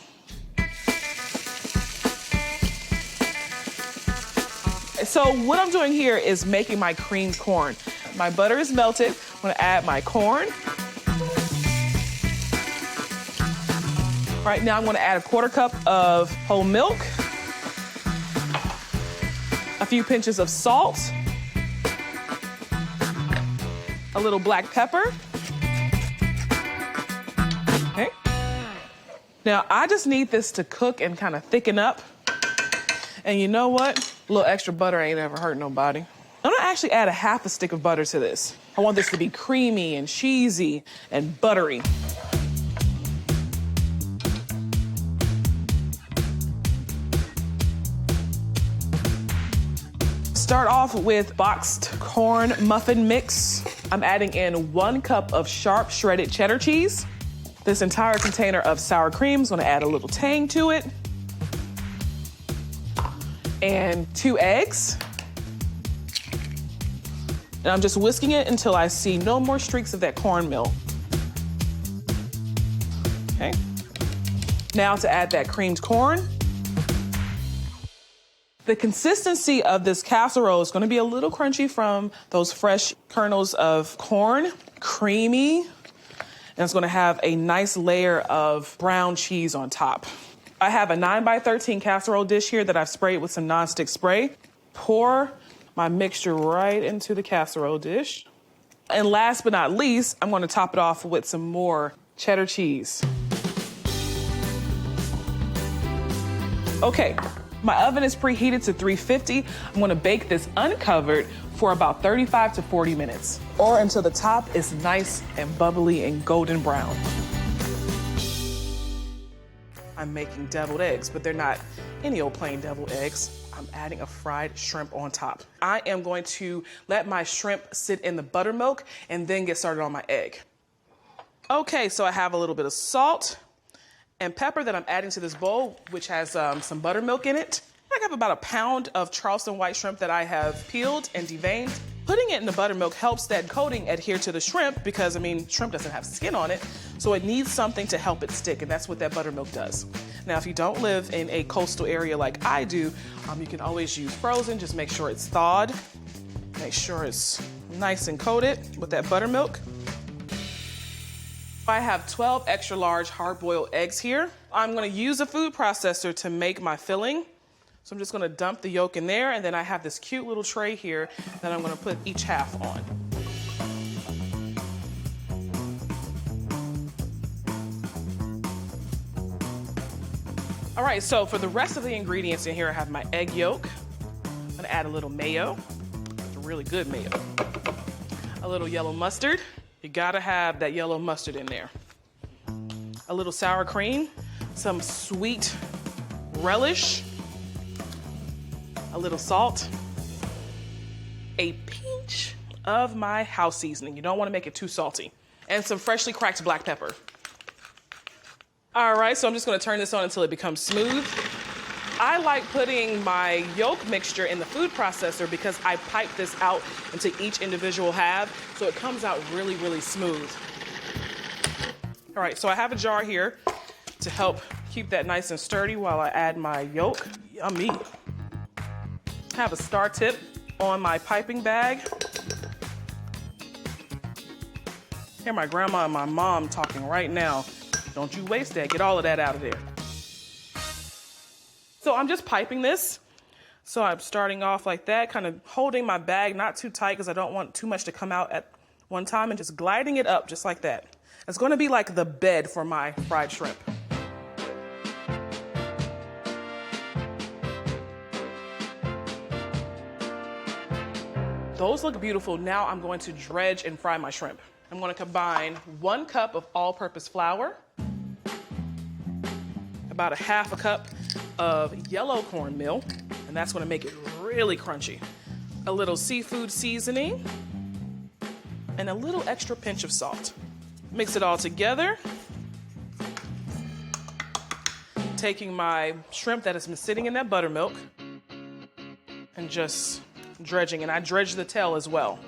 So what I'm doing here is making my creamed corn. My butter is melted. I'm gonna add my corn. Right now I'm gonna add a 1/4 cup of whole milk, a few pinches of salt, a little black pepper. Okay. Now I just need this to cook and kind of thicken up. And you know what? A little extra butter ain't ever hurt nobody. I'm gonna actually add a 1/2 stick of butter to this. I want this to be creamy and cheesy and buttery. Start off with boxed corn muffin mix. I'm adding in 1 cup of sharp shredded cheddar cheese. This entire container of sour cream is gonna add a little tang to it. And 2 eggs. And I'm just whisking it until I see no more streaks of that cornmeal. Okay. Now to add that creamed corn. The consistency of this casserole is gonna be a little crunchy from those fresh kernels of corn, creamy, and it's gonna have a nice layer of brown cheese on top. I have a 9x13 casserole dish here that I've sprayed with some nonstick spray. Pour my mixture right into the casserole dish. And last but not least, I'm gonna top it off with some more cheddar cheese. Okay, my oven is preheated to 350. I'm gonna bake this uncovered for about 35 to 40 minutes, or until the top is nice and bubbly and golden brown. I'm making deviled eggs, but they're not any old plain deviled eggs. I'm adding a fried shrimp on top. I am going to let my shrimp sit in the buttermilk and then get started on my egg. Okay, so I have a little bit of salt and pepper that I'm adding to this bowl, which has some buttermilk in it. I have about 1 pound of Charleston white shrimp that I have peeled and deveined. Putting it in the buttermilk helps that coating adhere to the shrimp because, I mean, shrimp doesn't have skin on it, so it needs something to help it stick, and that's what that buttermilk does. Now, if you don't live in a coastal area like I do, you can always use frozen. Just make sure it's thawed. Make sure it's nice and coated with that buttermilk. I have 12 extra large hard-boiled eggs here. I'm gonna use a food processor to make my filling. So I'm just gonna dump the yolk in there, and then I have this cute little tray here that I'm gonna put each half on. All right, so for the rest of the ingredients in here, I have my egg yolk. I'm gonna add a little mayo, it's a really good mayo. A little yellow mustard. You gotta have that yellow mustard in there. A little sour cream, some sweet relish, a little salt, a pinch of my house seasoning. You don't want to make it too salty. And some freshly cracked black pepper. All right, so I'm just going to turn this on until it becomes smooth. I like putting my yolk mixture in the food processor because I pipe this out into each individual half, so it comes out really, really smooth. All right, so I have a jar here to help keep that nice and sturdy while I add my yolk. Yummy. Have a star tip on my piping bag. Hear my grandma and my mom talking right now. Don't you waste that, get all of that out of there. So I'm just piping this. So I'm starting off like that, kind of holding my bag not too tight because I don't want too much to come out at one time, and just gliding it up just like that. It's gonna be like the bed for my fried shrimp. Those look beautiful. Now I'm going to dredge and fry my shrimp. I'm going to combine 1 cup of all-purpose flour, about a 1/2 cup of yellow cornmeal, and that's gonna make it really crunchy. A little seafood seasoning, and a little extra pinch of salt. Mix it all together. Taking my shrimp that has been sitting in that buttermilk and just dredging, and I dredge the tail as well.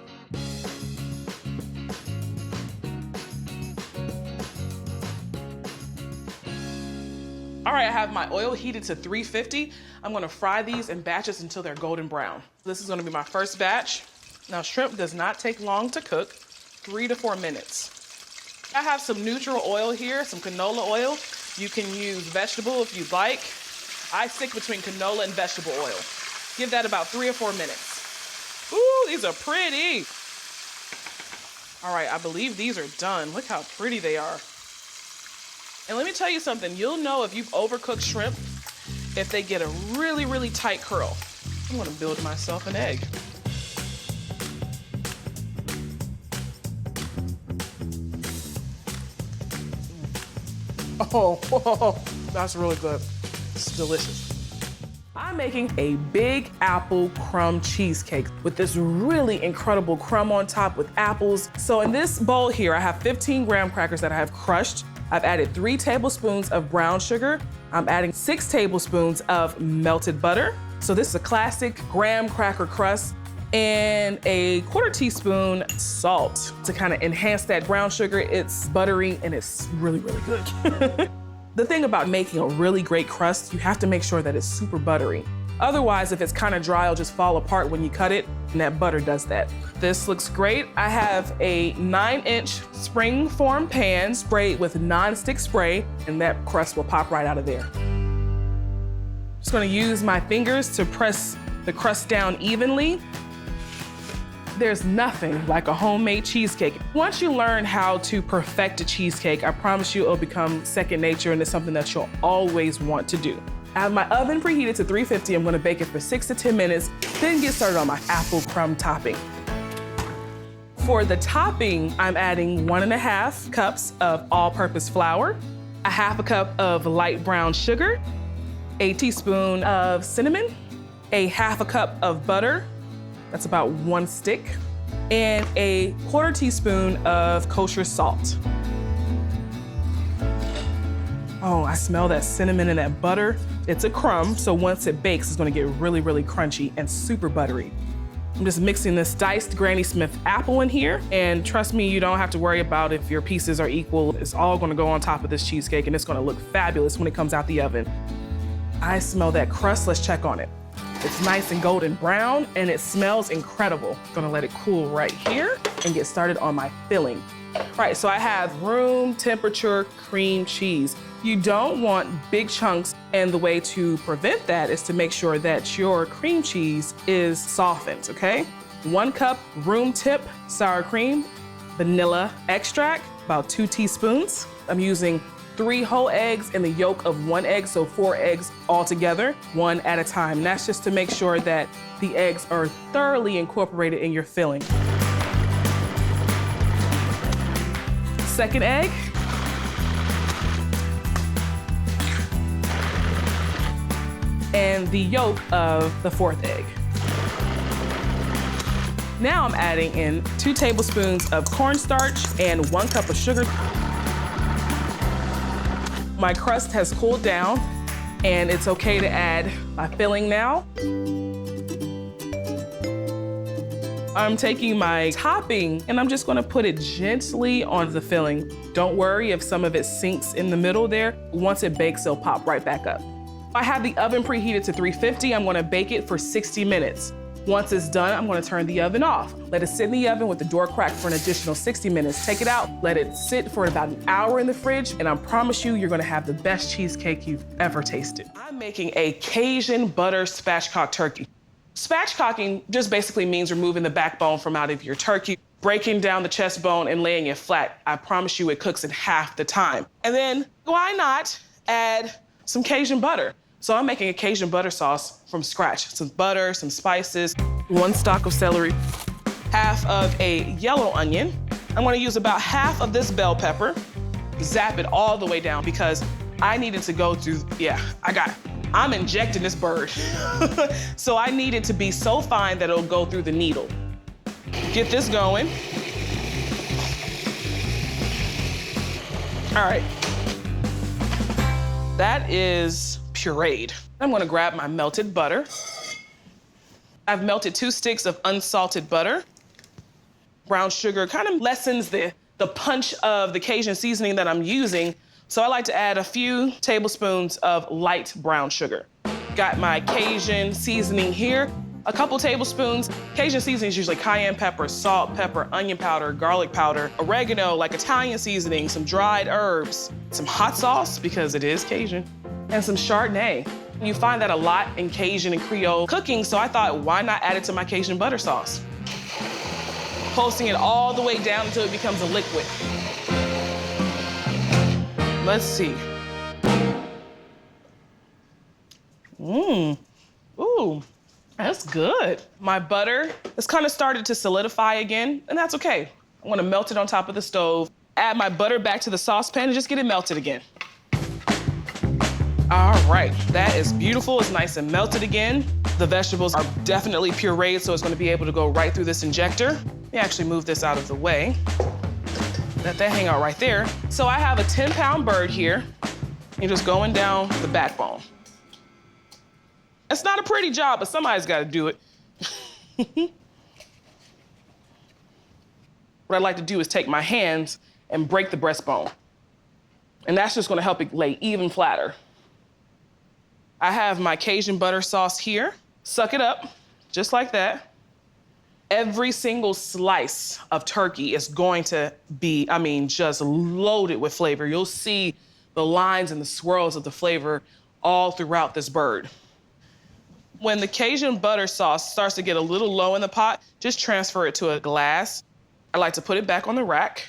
All right, I have my oil heated to 350. I'm gonna fry these in batches until they're golden brown. This is gonna be my first batch. Now, shrimp does not take long to cook, 3 to 4 minutes. I have some neutral oil here, some canola oil. You can use vegetable if you'd like. I stick between canola and vegetable oil. Give that about 3 or 4 minutes. Ooh, these are pretty. All right, I believe these are done. Look how pretty they are. And let me tell you something, you'll know if you've overcooked shrimp if they get a really, really tight curl. I'm gonna build myself an egg. Oh, whoa, that's really good. It's delicious. I'm making a big apple crumb cheesecake with this really incredible crumb on top with apples. So in this bowl here, I have 15 graham crackers that I have crushed. I've added 3 tablespoons of brown sugar. I'm adding 6 tablespoons of melted butter. So this is a classic graham cracker crust, and a 1/4 teaspoon salt to kind of enhance that brown sugar. It's buttery and it's really, really good. The thing about making a really great crust, you have to make sure that it's super buttery. Otherwise, if it's kind of dry, it'll just fall apart when you cut it, and that butter does that. This looks great. I have a 9-inch spring-form pan sprayed with non-stick spray, and that crust will pop right out of there. Just gonna use my fingers to press the crust down evenly. There's nothing like a homemade cheesecake. Once you learn how to perfect a cheesecake, I promise you it'll become second nature, and it's something that you'll always want to do. I have my oven preheated to 350. I'm gonna bake it for 6 to 10 minutes, then get started on my apple crumb topping. For the topping, I'm adding 1.5 cups of all-purpose flour, a 1/2 cup of light brown sugar, a teaspoon of cinnamon, a 1/2 cup of butter, that's about 1 stick, and a 1/4 teaspoon of kosher salt. Oh, I smell that cinnamon and that butter. It's a crumb, so once it bakes, it's gonna get really, really crunchy and super buttery. I'm just mixing this diced Granny Smith apple in here, and trust me, you don't have to worry about if your pieces are equal. It's all gonna go on top of this cheesecake, and it's gonna look fabulous when it comes out the oven. I smell that crust. Let's check on it. It's nice and golden brown, and it smells incredible. Gonna let it cool right here and get started on my filling. All right, so I have room temperature cream cheese. You don't want big chunks, and the way to prevent that is to make sure that your cream cheese is softened, okay? 1 cup room temp sour cream, vanilla extract, about 2 teaspoons. I'm using 3 whole eggs and the yolk of 1 egg, so 4 eggs altogether, 1 at a time. And that's just to make sure that the eggs are thoroughly incorporated in your filling. Second egg. And the yolk of the 4th egg. Now I'm adding in 2 tablespoons of cornstarch and 1 cup of sugar. My crust has cooled down, and it's okay to add my filling now. I'm taking my topping, and I'm just gonna put it gently on the filling. Don't worry if some of it sinks in the middle there. Once it bakes, it'll pop right back up. I have the oven preheated to 350. I'm gonna bake it for 60 minutes. Once it's done, I'm gonna turn the oven off. Let it sit in the oven with the door cracked for an additional 60 minutes. Take it out, let it sit for about an hour in the fridge, and I promise you're gonna have the best cheesecake you've ever tasted. I'm making a Cajun Butter Spatchcocked Turkey. Spatchcocking just basically means removing the backbone from out of your turkey, breaking down the chest bone and laying it flat. I promise you it cooks in half the time. And then why not add some Cajun butter? So I'm making a Cajun butter sauce from scratch. Some butter, some spices, 1 stalk of celery, 1/2 of a yellow onion. I'm gonna use about 1/2 of this bell pepper, zap it all the way down because I needed to go through, yeah, I got it. I'm injecting this bird. So I need it to be so fine that it'll go through the needle. Get this going. All right. That is pureed. I'm gonna grab my melted butter. I've melted 2 sticks of unsalted butter. Brown sugar kind of lessens the punch of the Cajun seasoning that I'm using. So I like to add a few tablespoons of light brown sugar. Got my Cajun seasoning here. A couple tablespoons. Cajun seasoning is usually cayenne pepper, salt, pepper, onion powder, garlic powder, oregano, like Italian seasoning, some dried herbs, some hot sauce, because it is Cajun, and some Chardonnay. You find that a lot in Cajun and Creole cooking, so I thought, why not add it to my Cajun butter sauce? Pulsing it all the way down until it becomes a liquid. Let's see. Ooh. That's good. My butter has kind of started to solidify again, and that's okay. I'm gonna melt it on top of the stove, add my butter back to the saucepan, and just get it melted again. All right, that is beautiful. It's nice and melted again. The vegetables are definitely pureed, so it's gonna be able to go right through this injector. Let me actually move this out of the way. Let that hang out right there. So I have a 10-pound bird here. You're just going down the backbone. It's not a pretty job, but somebody's got to do it. What I'd like to do is take my hands and break the breastbone. And that's just going to help it lay even flatter. I have my Cajun butter sauce here. Suck it up, just like that. Every single slice of turkey is going to be, just loaded with flavor. You'll see the lines and the swirls of the flavor all throughout this bird. When the Cajun butter sauce starts to get a little low in the pot, just transfer it to a glass. I like to put it back on the rack.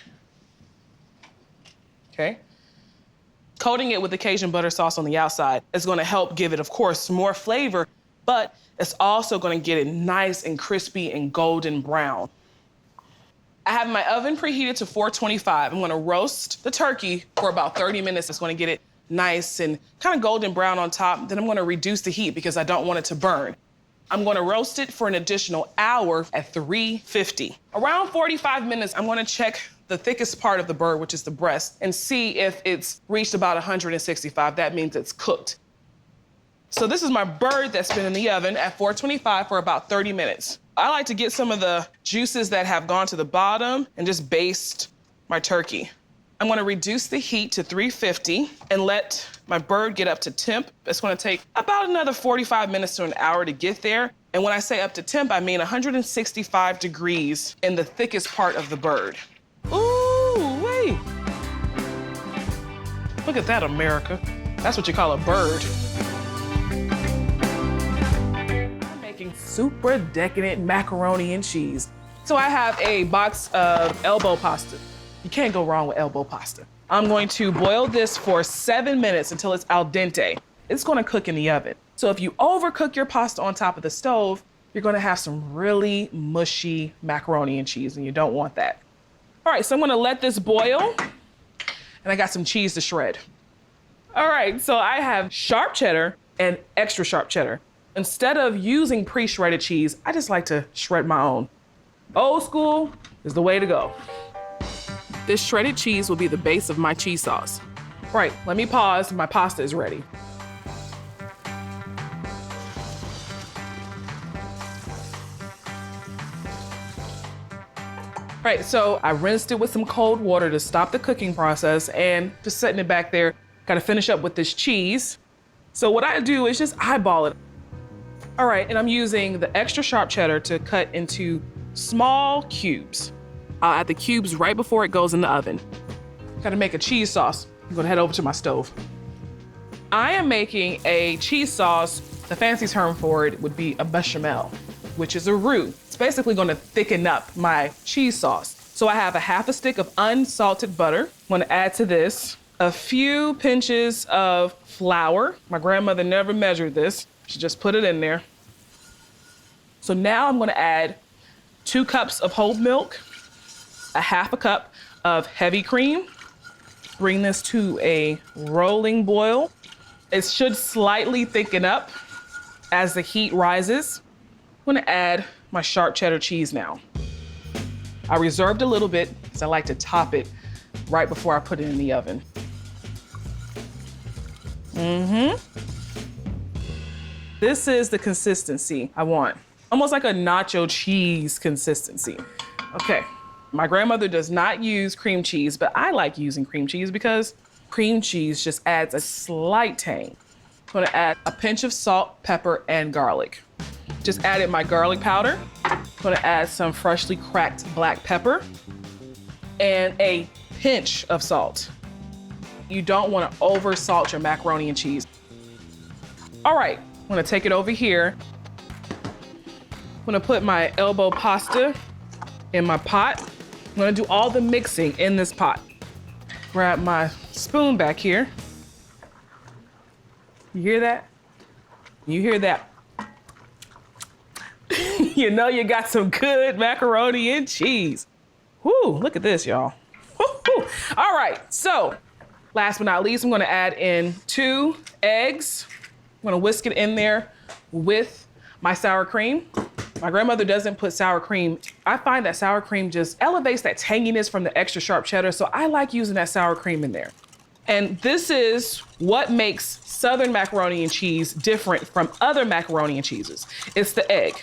Okay. Coating it with the Cajun butter sauce on the outside is gonna help give it, of course, more flavor, but it's also gonna get it nice and crispy and golden brown. I have my oven preheated to 425. I'm gonna roast the turkey for about 30 minutes. It's gonna get it nice and kind of golden brown on top. Then I'm gonna reduce the heat because I don't want it to burn. I'm gonna roast it for an additional hour at 350. Around 45 minutes, I'm gonna check the thickest part of the bird, which is the breast, and see if it's reached about 165. That means it's cooked. So this is my bird that's been in the oven at 425 for about 30 minutes. I like to get some of the juices that have gone to the bottom and just baste my turkey. I'm gonna reduce the heat to 350 and let my bird get up to temp. It's gonna take about another 45 minutes to an hour to get there. And when I say up to temp, I mean 165 degrees in the thickest part of the bird. Ooh, wait. Look at that, America. That's what you call a bird. I'm making super-decadent macaroni and cheese. So I have a box of elbow pasta. You can't go wrong with elbow pasta. I'm going to boil this for 7 minutes until it's al dente. It's gonna cook in the oven. So if you overcook your pasta on top of the stove, you're gonna have some really mushy macaroni and cheese, and you don't want that. All right, so I'm gonna let this boil, and I got some cheese to shred. All right, so I have sharp cheddar and extra sharp cheddar. Instead of using pre-shredded cheese, I just like to shred my own. Old school is the way to go. This shredded cheese will be the base of my cheese sauce. Right, let me pause, my pasta is ready. Right, so I rinsed it with some cold water to stop the cooking process and just setting it back there. Gotta finish up with this cheese. So what I do is just eyeball it. All right, and I'm using the extra sharp cheddar to cut into small cubes. I'll add the cubes right before it goes in the oven. Gotta make a cheese sauce. I'm gonna head over to my stove. I am making a cheese sauce. The fancy term for it would be a bechamel, which is a roux. It's basically gonna thicken up my cheese sauce. So I have a half a stick of unsalted butter. I'm gonna add to this a few pinches of flour. My grandmother never measured this. She just put it in there. So now I'm gonna add 2 cups of whole milk, a half a cup of heavy cream. Bring this to a rolling boil. It should slightly thicken up as the heat rises. I'm gonna add my sharp cheddar cheese now. I reserved a little bit because I like to top it right before I put it in the oven. This is the consistency I want. Almost like a nacho cheese consistency. Okay, my grandmother does not use cream cheese, but I like using cream cheese because cream cheese just adds a slight tang. I'm gonna add a pinch of salt, pepper, and garlic. Just added my garlic powder. I'm gonna add some freshly cracked black pepper and a pinch of salt. You don't wanna over salt your macaroni and cheese. All right, I'm gonna take it over here. I'm gonna put my elbow pasta in my pot. I'm gonna do all the mixing in this pot. Grab my spoon back here. You hear that? You hear that? You know you got some good macaroni and cheese. Whoo, look at this, y'all. Woo-hoo. All right, so last but not least, I'm gonna add in 2 eggs. I'm gonna whisk it in there with my sour cream. My grandmother doesn't put sour cream. I find that sour cream just elevates that tanginess from the extra sharp cheddar, so I like using that sour cream in there. And this is what makes Southern macaroni and cheese different from other macaroni and cheeses. It's the egg.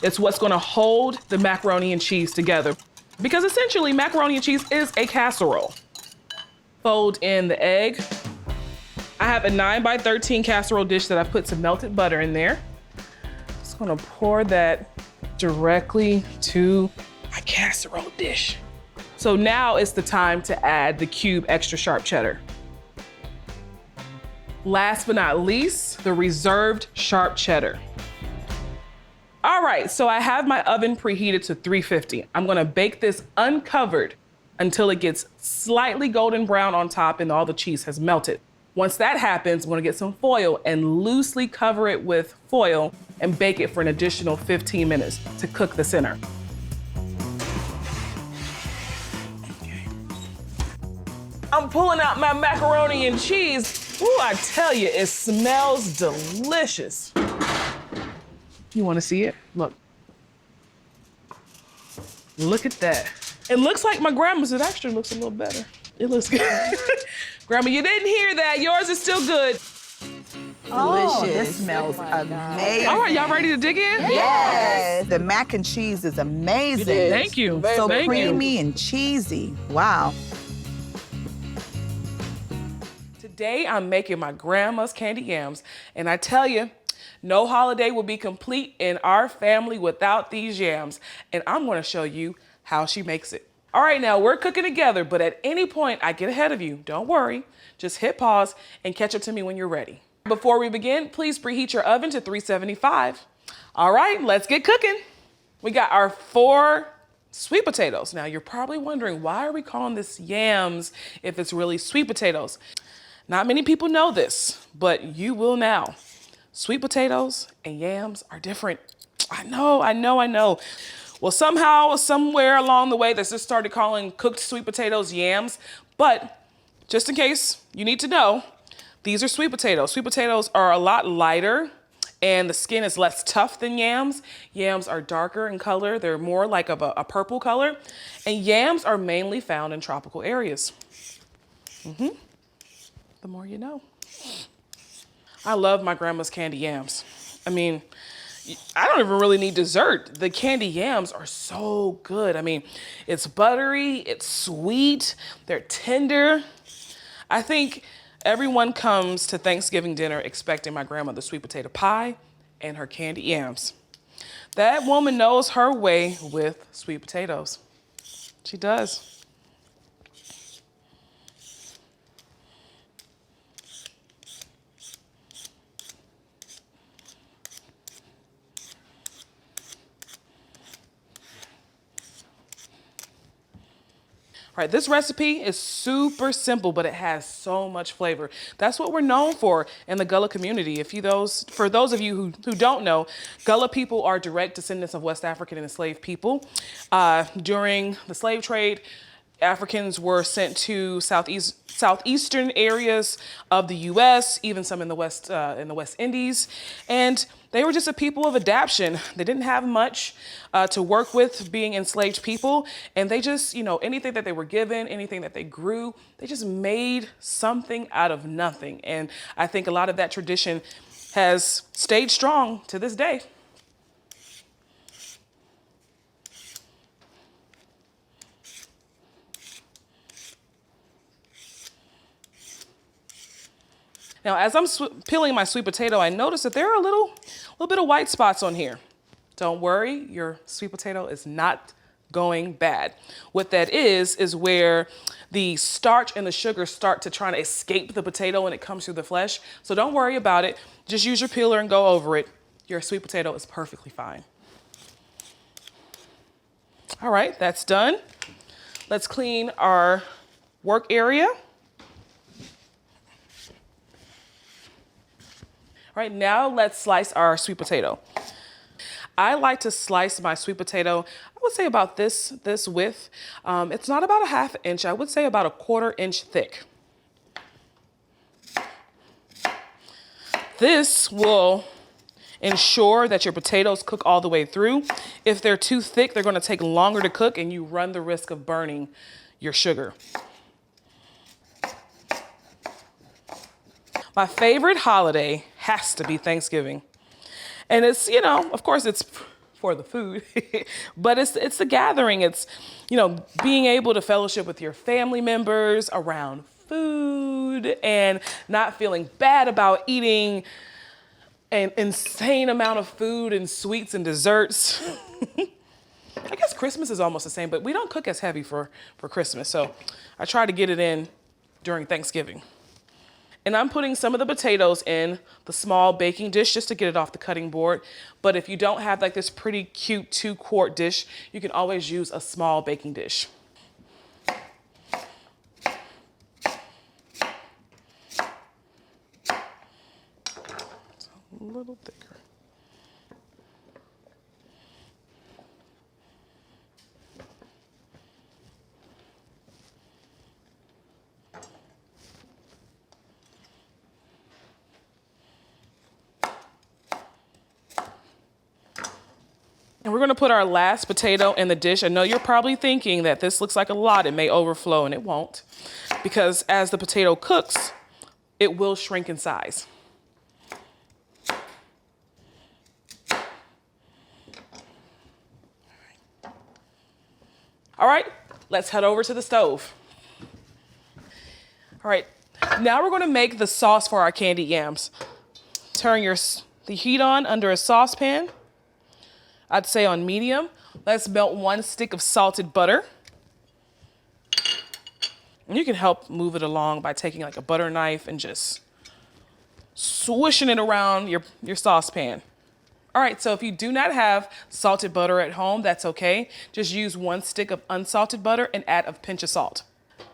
It's what's gonna hold the macaroni and cheese together. Because essentially, macaroni and cheese is a casserole. Fold in the egg. I have a 9x13 casserole dish that I put some melted butter in there. Just gonna pour that directly to my casserole dish. So now it's the time to add the cube extra sharp cheddar. Last but not least, the reserved sharp cheddar. All right, so I have my oven preheated to 350. I'm gonna bake this uncovered until it gets slightly golden brown on top and all the cheese has melted. Once that happens, I'm gonna get some foil and loosely cover it with foil and bake it for an additional 15 minutes to cook the center. Okay. I'm pulling out my macaroni and cheese. Ooh, I tell you, it smells delicious. You wanna see it? Look. Look at that. It looks like my grandma's. It actually looks a little better. It looks good. Grandma, you didn't hear that. Yours is still good. Oh, Delicious. this smells amazing. All right, y'all ready to dig in? Yes. The mac and cheese is amazing. It is. Thank you. So Thank you. creamy and cheesy. Wow. Today, I'm making my grandma's candied yams, and I tell you, no holiday will be complete in our family without these yams, and I'm gonna show you how she makes it. All right, now we're cooking together, but at any point I get ahead of you, don't worry. Just hit pause and catch up to me when you're ready. Before we begin, please preheat your oven to 375. All right, let's get cooking. We got our 4 sweet potatoes. Now you're probably wondering, why are we calling this yams if it's really sweet potatoes? Not many people know this, but you will now. Sweet potatoes and yams are different. I know. Well, somehow, somewhere along the way, they just started calling cooked sweet potatoes yams. But just in case you need to know, these are sweet potatoes. Sweet potatoes are a lot lighter and the skin is less tough than yams. Yams are darker in color. They're more like of a purple color. And yams are mainly found in tropical areas. The more you know. I love my grandma's candy yams. I mean, I don't even really need dessert. The candy yams are so good. I mean, it's buttery, it's sweet, they're tender. I think everyone comes to Thanksgiving dinner expecting my grandmother's sweet potato pie and her candy yams. That woman knows her way with sweet potatoes. She does. All right, this recipe is super simple, but it has so much flavor. That's what we're known for in the Gullah community. For those of you who don't know, Gullah people are direct descendants of West African and enslaved people. During the slave trade, Africans were sent to southeastern areas of the U.S., even some in the West Indies, and they were just a people of adaptation. They didn't have much to work with being enslaved people, and they just, anything that they were given, anything that they grew, they just made something out of nothing. And I think a lot of that tradition has stayed strong to this day. Now, as I'm peeling my sweet potato, I noticed that there are a little bit of white spots on here. Don't worry, your sweet potato is not going bad. What that is where the starch and the sugar start to try to escape the potato when it comes through the flesh. So don't worry about it. Just use your peeler and go over it. Your sweet potato is perfectly fine. All right, that's done. Let's clean our work area. Right now, let's slice our sweet potato. I like to slice my sweet potato, I would say about this width. It's not about a ½ inch, I would say about a ¼ inch thick. This will ensure that your potatoes cook all the way through. If they're too thick, they're gonna take longer to cook and you run the risk of burning your sugar. My favorite holiday has to be Thanksgiving. And it's, of course it's for the food, but it's the gathering. It's, being able to fellowship with your family members around food and not feeling bad about eating an insane amount of food and sweets and desserts. I guess Christmas is almost the same, but we don't cook as heavy for Christmas. So I try to get it in during Thanksgiving. And I'm putting some of the potatoes in the small baking dish just to get it off the cutting board. But if you don't have like this pretty cute 2-quart dish, you can always use a small baking dish. It's a little thicker. And we're gonna put our last potato in the dish. I know you're probably thinking that this looks like a lot, it may overflow, and it won't. Because as the potato cooks, it will shrink in size. All right, let's head over to the stove. All right, now we're gonna make the sauce for our candied yams. Turn the heat on under a saucepan. I'd say on medium. Let's melt 1 stick of salted butter. And you can help move it along by taking like a butter knife and just swishing it around your saucepan. All right, so if you do not have salted butter at home, that's okay. Just use 1 stick of unsalted butter and add a pinch of salt.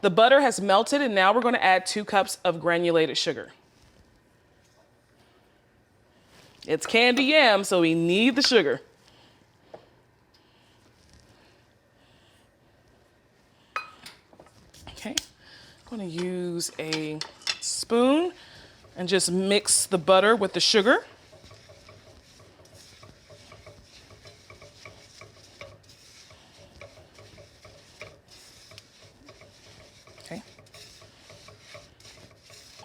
The butter has melted and now we're gonna add 2 cups of granulated sugar. It's candy yam, so we need the sugar. Okay, I'm gonna use a spoon and just mix the butter with the sugar. Okay.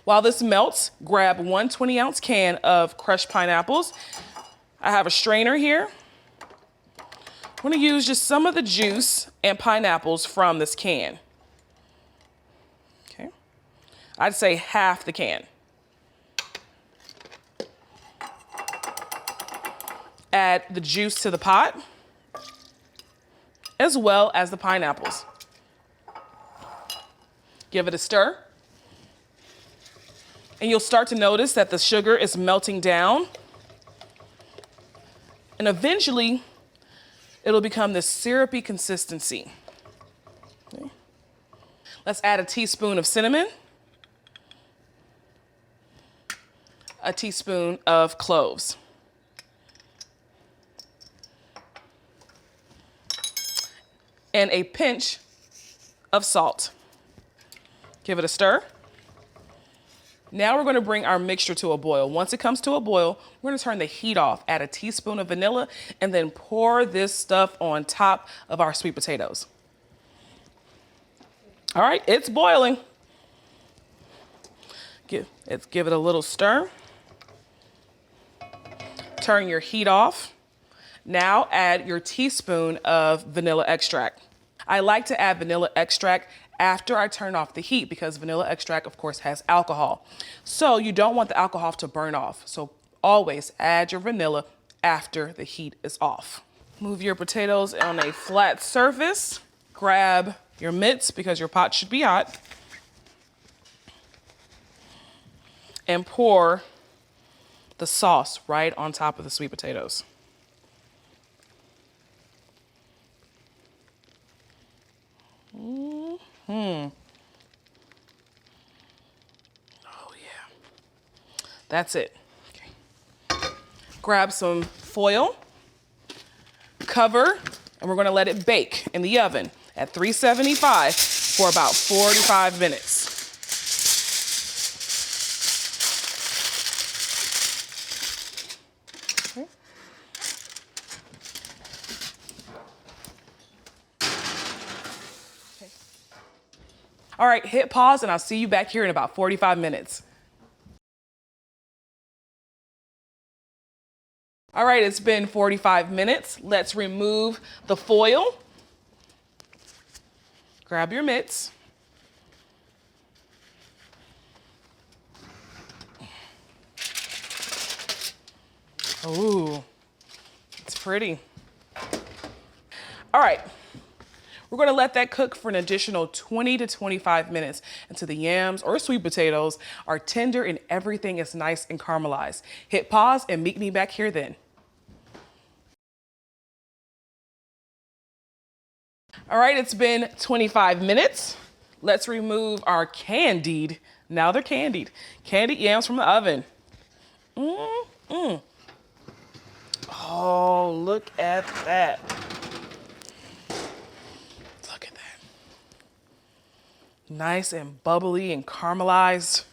While this melts, grab 1 20-ounce can of crushed pineapples. I have a strainer here. I'm gonna use just some of the juice and pineapples from this can. I'd say half the can. Add the juice to the pot, as well as the pineapples. Give it a stir. And you'll start to notice that the sugar is melting down. And eventually, it'll become this syrupy consistency. Okay. Let's add a teaspoon of cinnamon. A teaspoon of cloves. And a pinch of salt. Give it a stir. Now we're gonna bring our mixture to a boil. Once it comes to a boil, we're gonna turn the heat off, add a teaspoon of vanilla, and then pour this stuff on top of our sweet potatoes. All right, it's boiling. Give it a little stir. Turn your heat off. Now add your teaspoon of vanilla extract. I like to add vanilla extract after I turn off the heat because vanilla extract, of course, has alcohol. So you don't want the alcohol to burn off. So always add your vanilla after the heat is off. Move your potatoes on a flat surface. Grab your mitts because your pot should be hot. And pour the sauce right on top of the sweet potatoes. Oh yeah. That's it. Okay. Grab some foil, cover, and we're gonna let it bake in the oven at 375 for about 45 minutes. All right, hit pause and I'll see you back here in about 45 minutes. All right, it's been 45 minutes. Let's remove the foil. Grab your mitts. Ooh, it's pretty. All right. We're gonna let that cook for an additional 20 to 25 minutes until the yams or sweet potatoes are tender and everything is nice and caramelized. Hit pause and meet me back here then. All right, it's been 25 minutes. Let's remove our candied, now they're candied yams from the oven. Oh, look at that. Nice and bubbly and caramelized.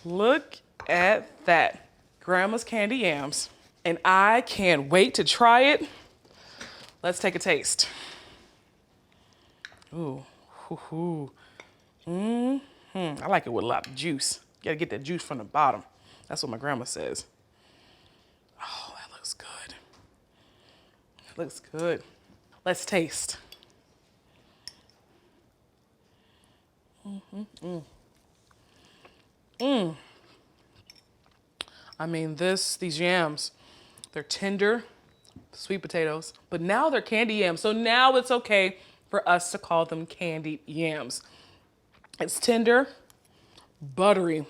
Look at that. Grandma's candy yams. And I can't wait to try it. Let's take a taste. Ooh, hoo-hoo. I like it with a lot of juice. You gotta get that juice from the bottom. That's what my grandma says. Oh, that looks good. It looks good. Let's taste. I mean, these yams, they're tender, sweet potatoes, but now they're candy yams. So now it's okay for us to call them candied yams. It's tender, buttery,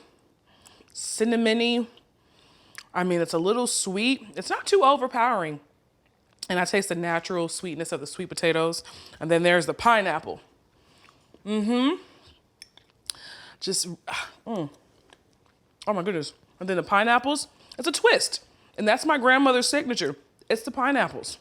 cinnamony. I mean, it's a little sweet. It's not too overpowering. And I taste the natural sweetness of the sweet potatoes. And then there's the pineapple. Just, oh my goodness. And then the pineapples, it's a twist. And that's my grandmother's signature. It's the pineapples.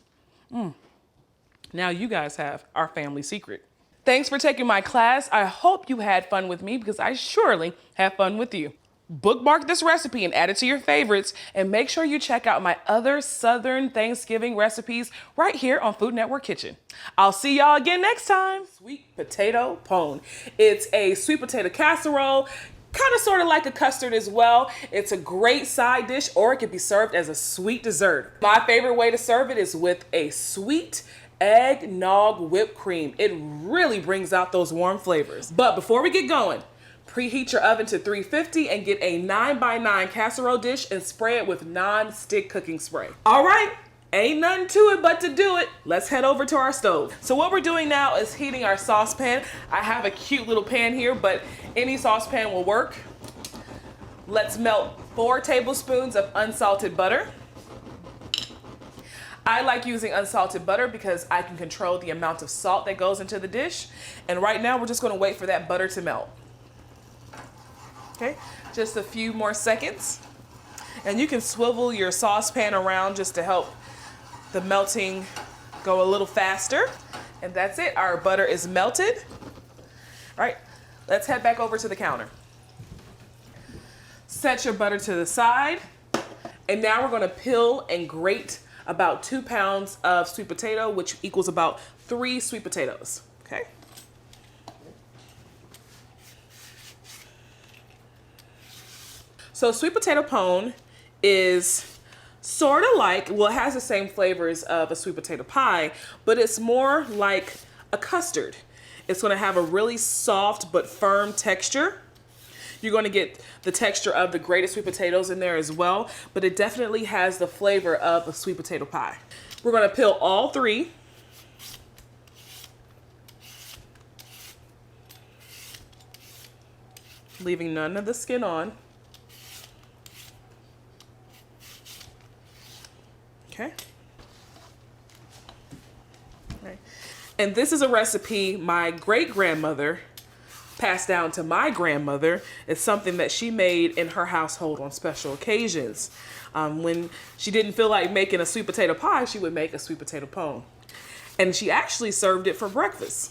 Now you guys have our family secret. Thanks for taking my class. I hope you had fun with me because I surely have fun with you. Bookmark this recipe and add it to your favorites, and make sure you check out my other Southern Thanksgiving recipes right here on Food Network Kitchen. I'll see y'all again next time. Sweet potato pone. It's a sweet potato casserole, kind of sort of like a custard as well. It's a great side dish, or it could be served as a sweet dessert. My favorite way to serve it is with a sweet eggnog whipped cream. It really brings out those warm flavors. But before we get going, preheat your oven to 350 and get a 9x9 casserole dish and spray it with non-stick cooking spray. All right, ain't nothing to it but to do it. Let's head over to our stove. So what we're doing now is heating our saucepan. I have a cute little pan here, but any saucepan will work. Let's melt 4 tablespoons of unsalted butter. I like using unsalted butter because I can control the amount of salt that goes into the dish. And right now we're just gonna wait for that butter to melt. Okay, just a few more seconds. And you can swivel your saucepan around just to help the melting go a little faster. And that's it. Our butter is melted. All right, let's head back over to the counter. Set your butter to the side. And now we're gonna peel and grate about 2 pounds of sweet potato, which equals about 3 sweet potatoes, okay? So sweet potato pone is sort of like, well, it has the same flavors of a sweet potato pie, but it's more like a custard. It's gonna have a really soft but firm texture. You're gonna get the texture of the grated sweet potatoes in there as well, but it definitely has the flavor of a sweet potato pie. We're gonna peel all 3. Leaving none of the skin on. Okay. Right. And this is a recipe my great-grandmother passed down to my grandmother. It's something that she made in her household on special occasions. When she didn't feel like making a sweet potato pie, she would make a sweet potato pone. And she actually served it for breakfast.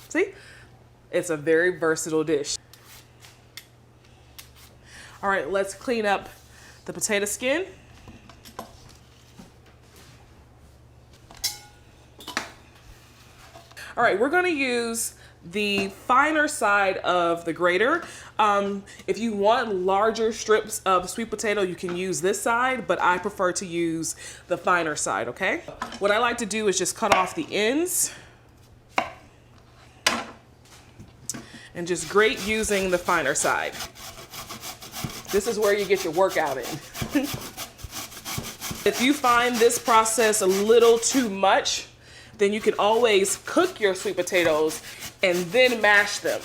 See? It's a very versatile dish. All right, let's clean up the potato skin. All right, we're gonna use the finer side of the grater. If you want larger strips of sweet potato, you can use this side, but I prefer to use the finer side, okay? What I like to do is just cut off the ends and just grate using the finer side. This is where you get your workout in. If you find this process a little too much, then you can always cook your sweet potatoes and then mash them.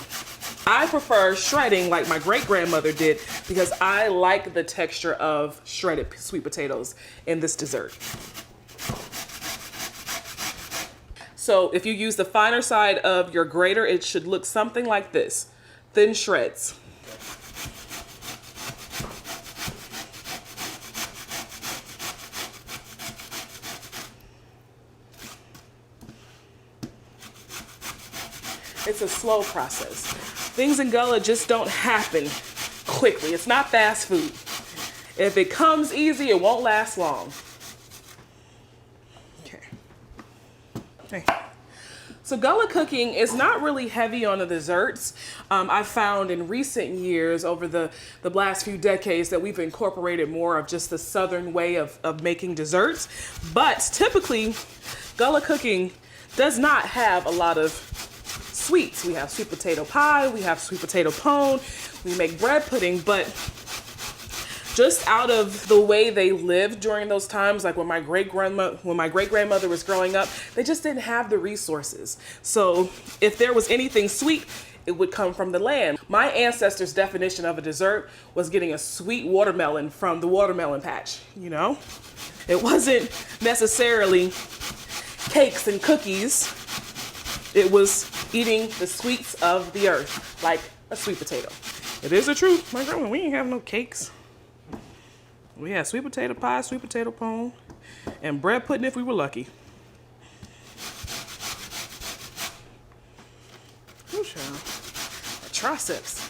I prefer shredding like my great-grandmother did because I like the texture of shredded sweet potatoes in this dessert. So if you use the finer side of your grater, it should look something like this, thin shreds. It's a slow process. Things in Gullah just don't happen quickly. It's not fast food. If it comes easy, it won't last long. Okay. So Gullah cooking is not really heavy on the desserts. I've found in recent years, over the last few decades, that we've incorporated more of just the Southern way of making desserts. But typically, Gullah cooking does not have a lot of sweets. We have sweet potato pie, we have sweet potato pone, we make bread pudding, but just out of the way they lived during those times, like when my great-grandmother was growing up, they just didn't have the resources. So if there was anything sweet, it would come from the land. My ancestors' definition of a dessert was getting a sweet watermelon from the watermelon patch, you know? It wasn't necessarily cakes and cookies. It was eating the sweets of the earth, like a sweet potato. It is the truth. My grandma, we ain't have no cakes. We had sweet potato pie, sweet potato pone, and bread pudding if we were lucky. Ooh, child. A triceps.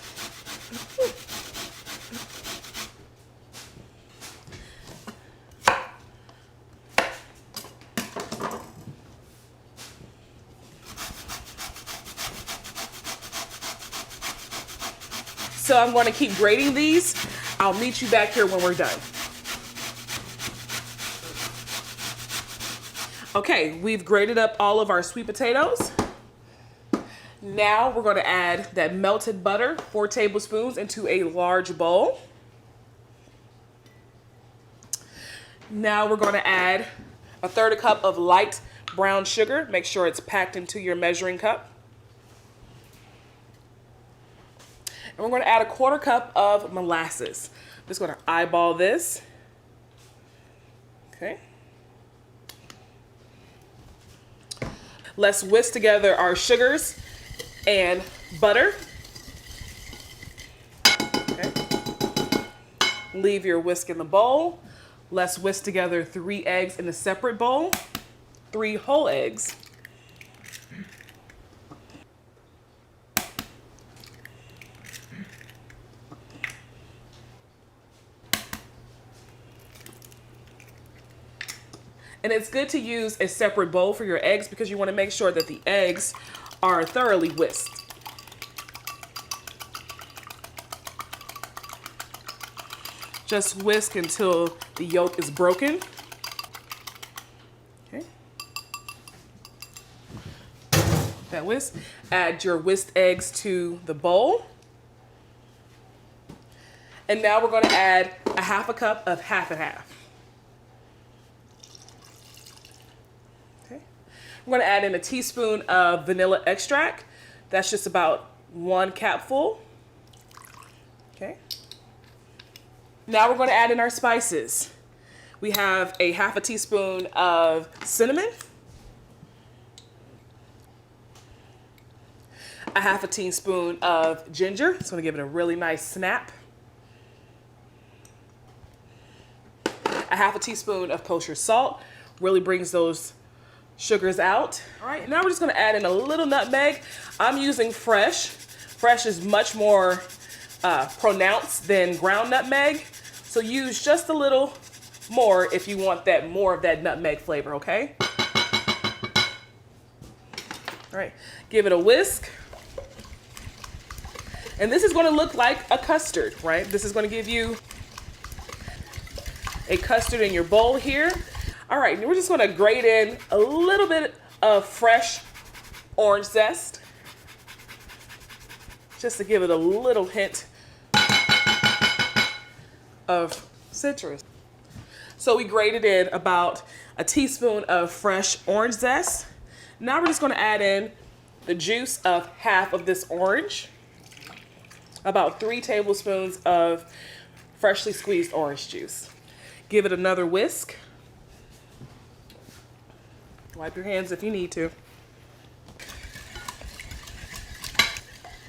So I'm going to keep grating these. I'll meet you back here when we're done. Okay, we've grated up all of our sweet potatoes. Now we're going to add that melted butter, 4 tablespoons, into a large bowl. Now we're going to add a 1/3 cup of light brown sugar. Make sure it's packed into your measuring cup. And we're going to add a 1/4 cup of molasses. I'm just going to eyeball this. Okay. Let's whisk together our sugars and butter. Okay. Leave your whisk in the bowl. Let's whisk together 3 eggs in a separate bowl. 3 whole eggs. And it's good to use a separate bowl for your eggs because you want to make sure that the eggs are thoroughly whisked. Just whisk until the yolk is broken. Okay. That whisk. Add your whisked eggs to the bowl. And now we're going to add a half a cup of half and half. Okay. I'm going to add in a teaspoon of vanilla extract. That's just about 1 capful. Okay. Now we're going to add in our spices. We have a half a teaspoon of cinnamon, a half a teaspoon of ginger. It's going to give it a really nice snap. A half a teaspoon of kosher salt. Really brings those sugars out. All right, now we're just going to add in a little nutmeg. I'm using fresh. Fresh is much more pronounced than ground nutmeg. So use just a little more if you want that more of that nutmeg flavor, okay? All right, give it a whisk. And this is going to look like a custard, right? This is going to give you a custard in your bowl here. All right, and we're just going to grate in a little bit of fresh orange zest, just to give it a little hint of citrus. So we grated in about a teaspoon of fresh orange zest. Now we're just going to add in the juice of half of this orange, about 3 tablespoons of freshly squeezed orange juice. Give it another whisk. Wipe your hands if you need to.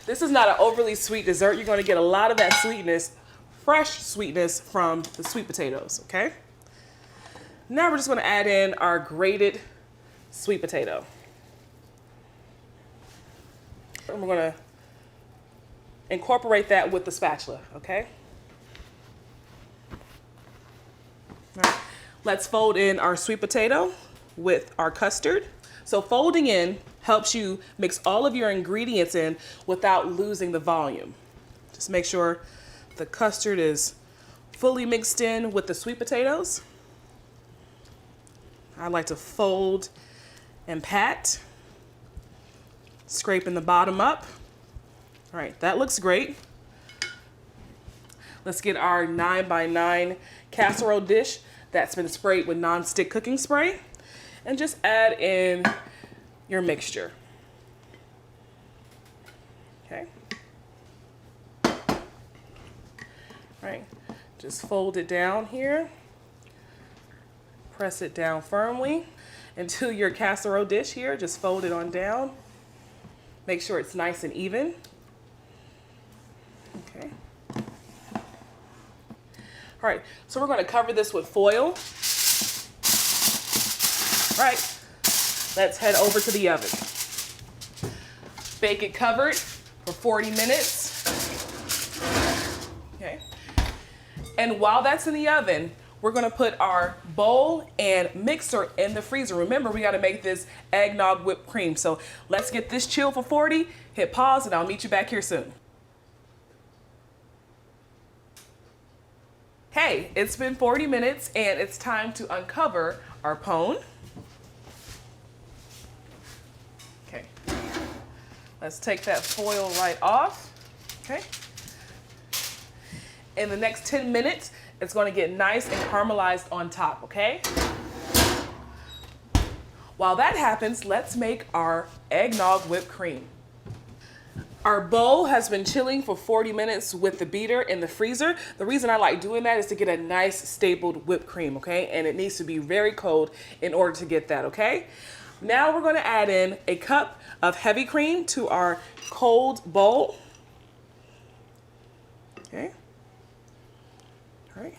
This is not an overly sweet dessert. You're going to get a lot of that sweetness, fresh sweetness from the sweet potatoes, okay? Now we're just going to add in our grated sweet potato. And we're going to incorporate that with the spatula, okay? All right. Let's fold in our sweet potato with our custard. So folding in helps you mix all of your ingredients in without losing the volume. Just make sure the custard is fully mixed in with the sweet potatoes. I like to fold and pat, scraping the bottom up. All right, that looks great. Let's get our 9x9 casserole dish that's been sprayed with non-stick cooking spray and just add in your mixture. Okay. All right, just fold it down here. Press it down firmly into your casserole dish here. Just fold it on down. Make sure it's nice and even. Okay. All right, so we're going to cover this with foil. All right, let's head over to the oven. Bake it covered for 40 minutes. Okay. And while that's in the oven, we're going to put our bowl and mixer in the freezer. Remember, we got to make this eggnog whipped cream. So let's get this chill for 40, hit pause, and I'll meet you back here soon. Hey, it's been 40 minutes and it's time to uncover our pone. Okay, let's take that foil right off, okay? In the next 10 minutes, it's gonna get nice and caramelized on top, okay? While that happens, let's make our eggnog whipped cream. Our bowl has been chilling for 40 minutes with the beater in the freezer. The reason I like doing that is to get a nice stapled whipped cream, okay? And it needs to be very cold in order to get that, okay? Now we're gonna add in a cup of heavy cream to our cold bowl. Okay. All right.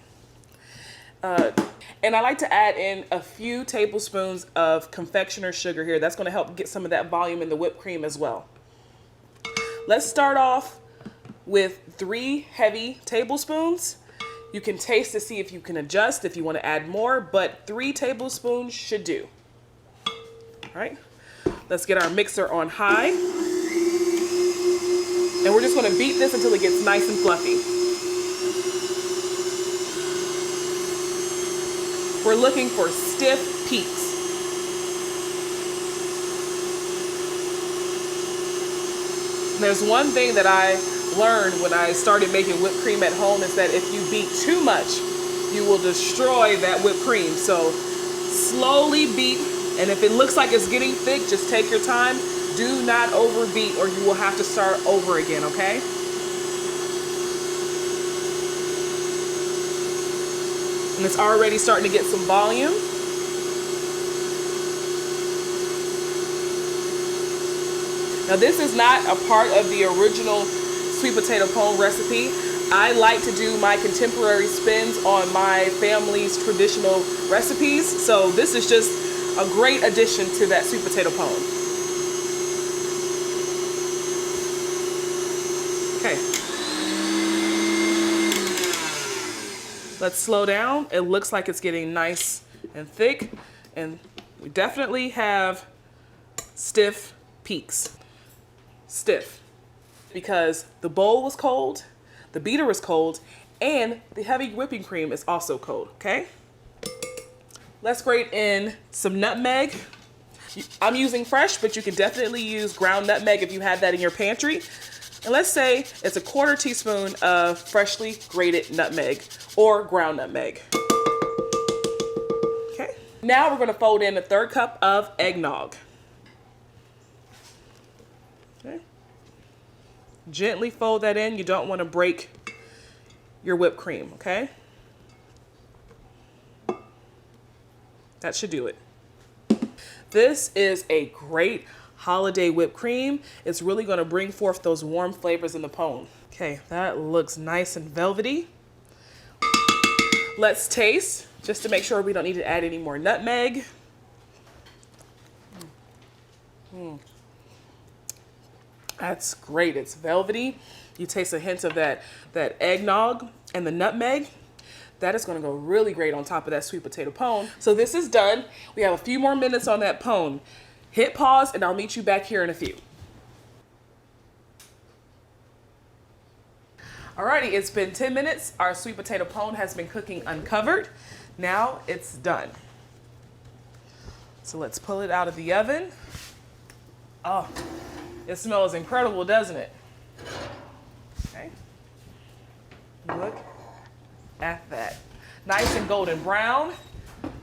And I like to add in a few tablespoons of confectioner's sugar here. That's gonna help get some of that volume in the whipped cream as well. Let's start off with 3 heavy tablespoons. You can taste to see if you can adjust, if you wanna add more, but 3 tablespoons should do. All right, let's get our mixer on high. And we're just gonna beat this until it gets nice and fluffy. We're looking for stiff peaks. There's one thing that I learned when I started making whipped cream at home is that if you beat too much, you will destroy that whipped cream. So slowly beat, and if it looks like it's getting thick, just take your time. Do not overbeat or you will have to start over again, okay? And it's already starting to get some volume. Now this is not a part of the original sweet potato pone recipe. I like to do my contemporary spins on my family's traditional recipes. So this is just a great addition to that sweet potato pone. Okay. Let's slow down. It looks like it's getting nice and thick, and we definitely have stiff peaks. Stiff. Because the bowl was cold, the beater was cold, and the heavy whipping cream is also cold, okay? Let's grate in some nutmeg. I'm using fresh, but you can definitely use ground nutmeg if you have that in your pantry. And let's say it's a 1/4 teaspoon of freshly grated nutmeg or ground nutmeg. Okay. Now we're gonna fold in a 1/3 cup of eggnog. Okay. Gently fold that in. You don't wanna break your whipped cream, okay? That should do it. This is a great holiday whipped cream. It's really gonna bring forth those warm flavors in the pone. Okay, that looks nice and velvety. Let's taste, just to make sure we don't need to add any more nutmeg. That's great, it's velvety. You taste a hint of that eggnog and the nutmeg. That is gonna go really great on top of that sweet potato pone. So this is done. We have a few more minutes on that pone. Hit pause and I'll meet you back here in a few. Alrighty, it's been 10 minutes. Our sweet potato pone has been cooking uncovered. Now it's done. So let's pull it out of the oven. Oh, it smells incredible, doesn't it? Okay. Look at that. Nice and golden brown,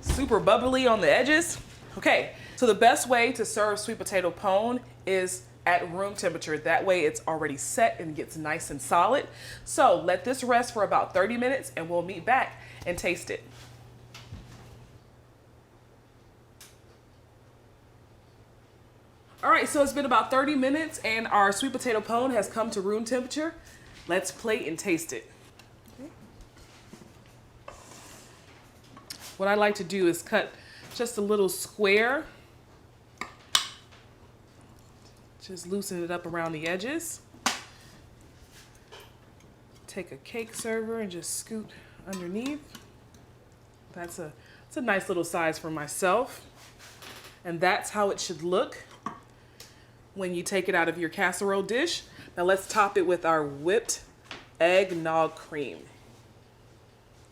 super bubbly on the edges. Okay. So the best way to serve sweet potato pone is at room temperature. That way it's already set and gets nice and solid. So let this rest for about 30 minutes and we'll meet back and taste it. All right, so it's been about 30 minutes and our sweet potato pone has come to room temperature. Let's plate and taste it. Okay. What I like to do is cut just a little square. Just loosen it up around the edges. Take a cake server and just scoot underneath. It's a nice little size for myself. And that's how it should look when you take it out of your casserole dish. Now let's top it with our whipped eggnog cream.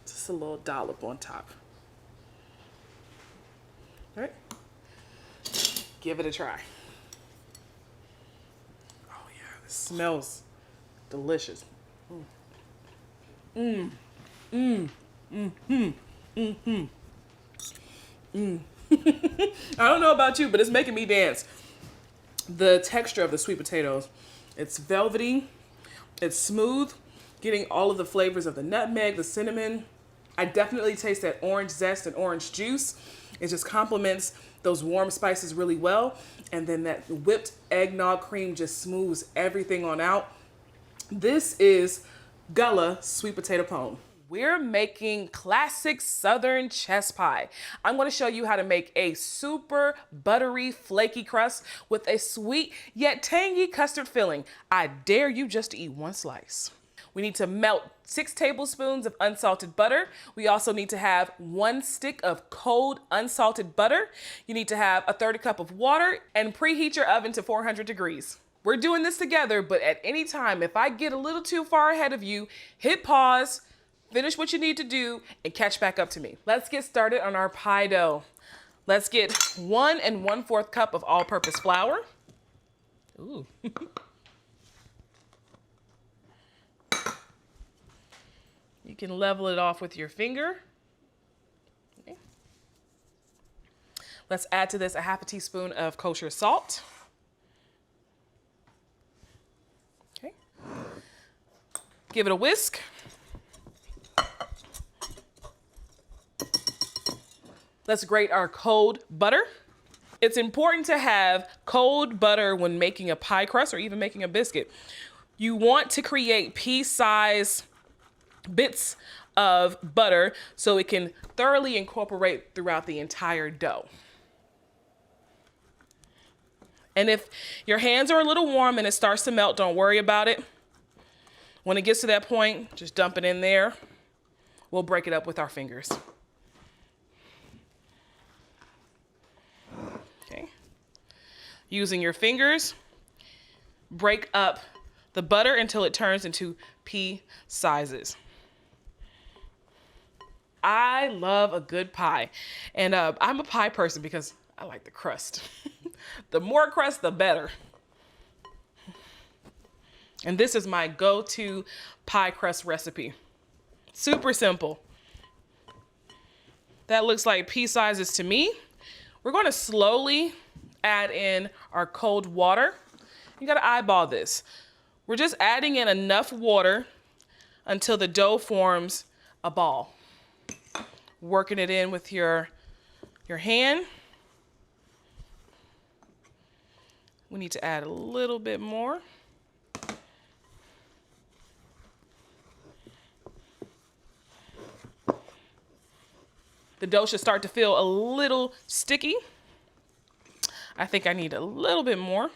Just a little dollop on top. All right, give it a try. Oh yeah, this smells delicious. I don't know about you, but it's making me dance. The texture of the sweet potatoes, it's velvety, it's smooth, getting all of the flavors of the nutmeg, the cinnamon. I definitely taste that orange zest and orange juice. It just complements those warm spices really well. And then that whipped eggnog cream just smooths everything on out. This is Gullah sweet potato pone. we're making classic Southern chess pie. I'm going to show you how to make a super buttery, flaky crust with a sweet yet tangy custard filling. I dare you just to eat one slice. We need to melt 6 tablespoons of unsalted butter. We also need to have 1 stick of cold unsalted butter. You need to have a 1/3 cup of water and preheat your oven to 400 degrees. We're doing this together, but at any time, if I get a little too far ahead of you, hit pause, finish what you need to do, and catch back up to me. Let's get started on our pie dough. Let's get 1 1/4 cup of all-purpose flour. Ooh. You can level it off with your finger. Okay. Let's add to this a 1/2 teaspoon of kosher salt. Okay. Give it a whisk. Let's grate our cold butter. It's important to have cold butter when making a pie crust or even making a biscuit. You want to create pea-sized bits of butter so it can thoroughly incorporate throughout the entire dough. And if your hands are a little warm and it starts to melt, don't worry about it. When it gets to that point, just dump it in there. We'll break it up with our fingers. Okay. Using your fingers, break up the butter until it turns into pea sizes. I love a good pie, and I'm a pie person because I like the crust. The more crust, the better. And this is my go-to pie crust recipe. Super simple. That looks like pea sizes to me. We're going to slowly add in our cold water. You got to eyeball this. We're just adding in enough water until the dough forms a ball. Working it in with your hand. We need to add a little bit more. The dough should start to feel a little sticky. I think I need a little bit more.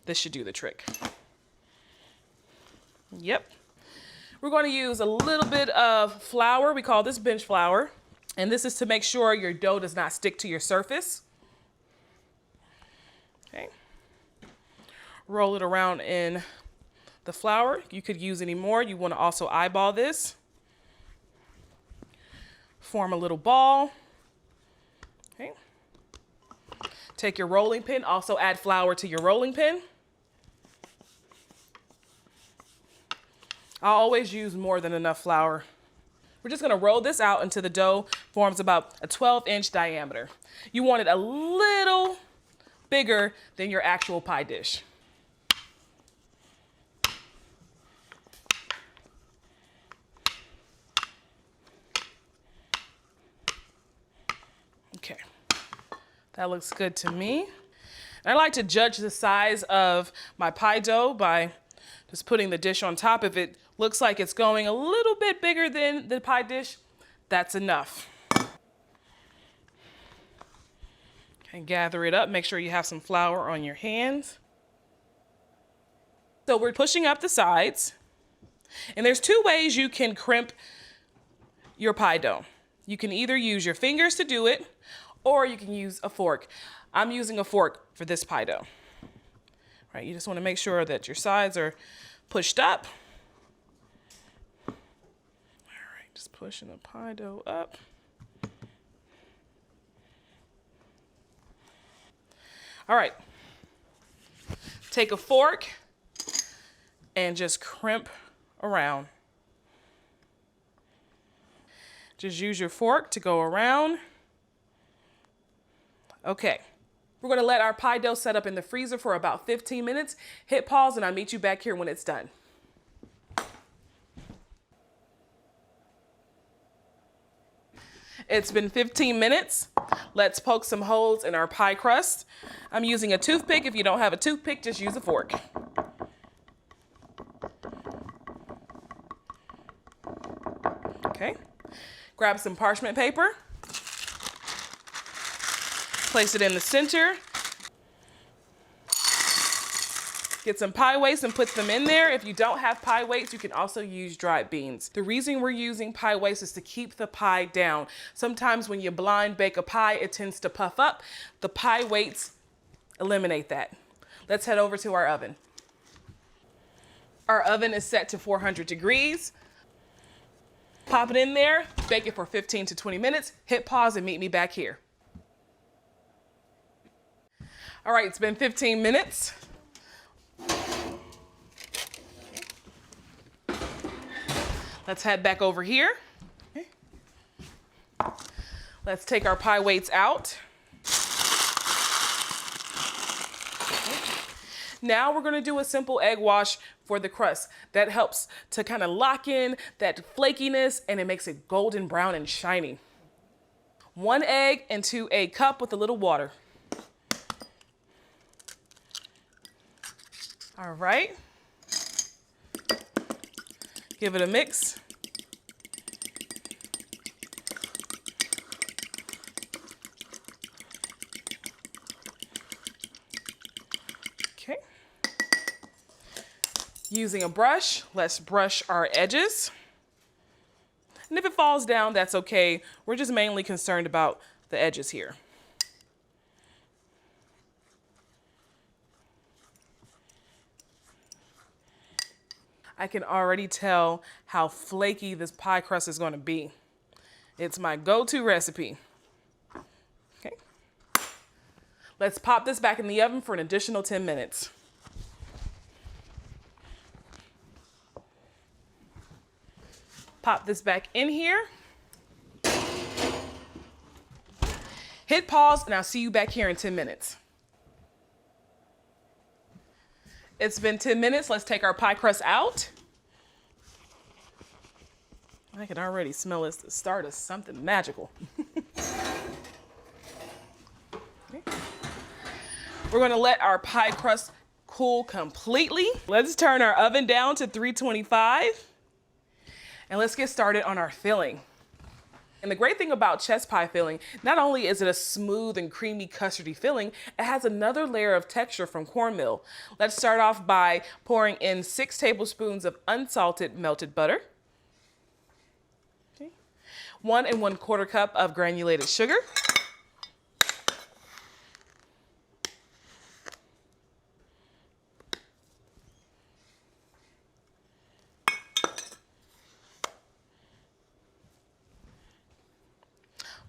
This should do the trick. Yep. We're going to use a little bit of flour. We call this bench flour. And this is to make sure your dough does not stick to your surface. Okay. Roll it around in the flour. You could use any more. You want to also eyeball this. Form a little ball. Okay. Take your rolling pin. Also add flour to your rolling pin. I'll always use more than enough flour. We're just gonna roll this out until the dough forms about a 12-inch diameter. You want it a little bigger than your actual pie dish. Okay, that looks good to me. And I like to judge the size of my pie dough by just putting the dish on top. If it looks like it's going a little bit bigger than the pie dish, that's enough. Okay, gather it up. Make sure you have some flour on your hands. So we're pushing up the sides. And there's 2 ways you can crimp your pie dough. You can either use your fingers to do it, or you can use a fork. I'm using a fork for this pie dough. Right, you just want to make sure that your sides are pushed up. All right, just pushing the pie dough up. All right, take a fork and just crimp around. Just use your fork to go around. Okay. We're going to let our pie dough set up in the freezer for about 15 minutes. Hit pause and I'll meet you back here when it's done. It's been 15 minutes. Let's poke some holes in our pie crust. I'm using a toothpick. If you don't have a toothpick, just use a fork. Grab some parchment paper. Place it in the center. Get some pie weights and put them in there. If you don't have pie weights, you can also use dried beans. The reason we're using pie weights is to keep the pie down. Sometimes when you blind bake a pie, it tends to puff up. The pie weights eliminate that. Let's head over to our oven. Our oven is set to 400 degrees. Pop it in there, bake it for 15 to 20 minutes, hit pause and meet me back here. All right, it's been 15 minutes. Let's head back over here. Okay. Let's take our pie weights out. Now we're gonna do a simple egg wash for the crust. That helps to kind of lock in that flakiness and it makes it golden brown and shiny. 1 egg into a cup with a little water. All right. Give it a mix. Okay. Using a brush, let's brush our edges. And if it falls down, that's okay. We're just mainly concerned about the edges here. I can already tell how flaky this pie crust is going to be. It's my go-to recipe. Okay. Let's pop this back in the oven for an additional 10 minutes. Pop this back in here. Hit pause and I'll see you back here in 10 minutes. It's been 10 minutes. Let's take our pie crust out. I can already smell it's the start of something magical. Okay. We're gonna let our pie crust cool completely. Let's turn our oven down to 325 and let's get started on our filling. And the great thing about chess pie filling, not only is it a smooth and creamy custardy filling, it has another layer of texture from cornmeal. Let's start off by pouring in 6 tablespoons of unsalted melted butter. Okay. 1 1/4 cup of granulated sugar.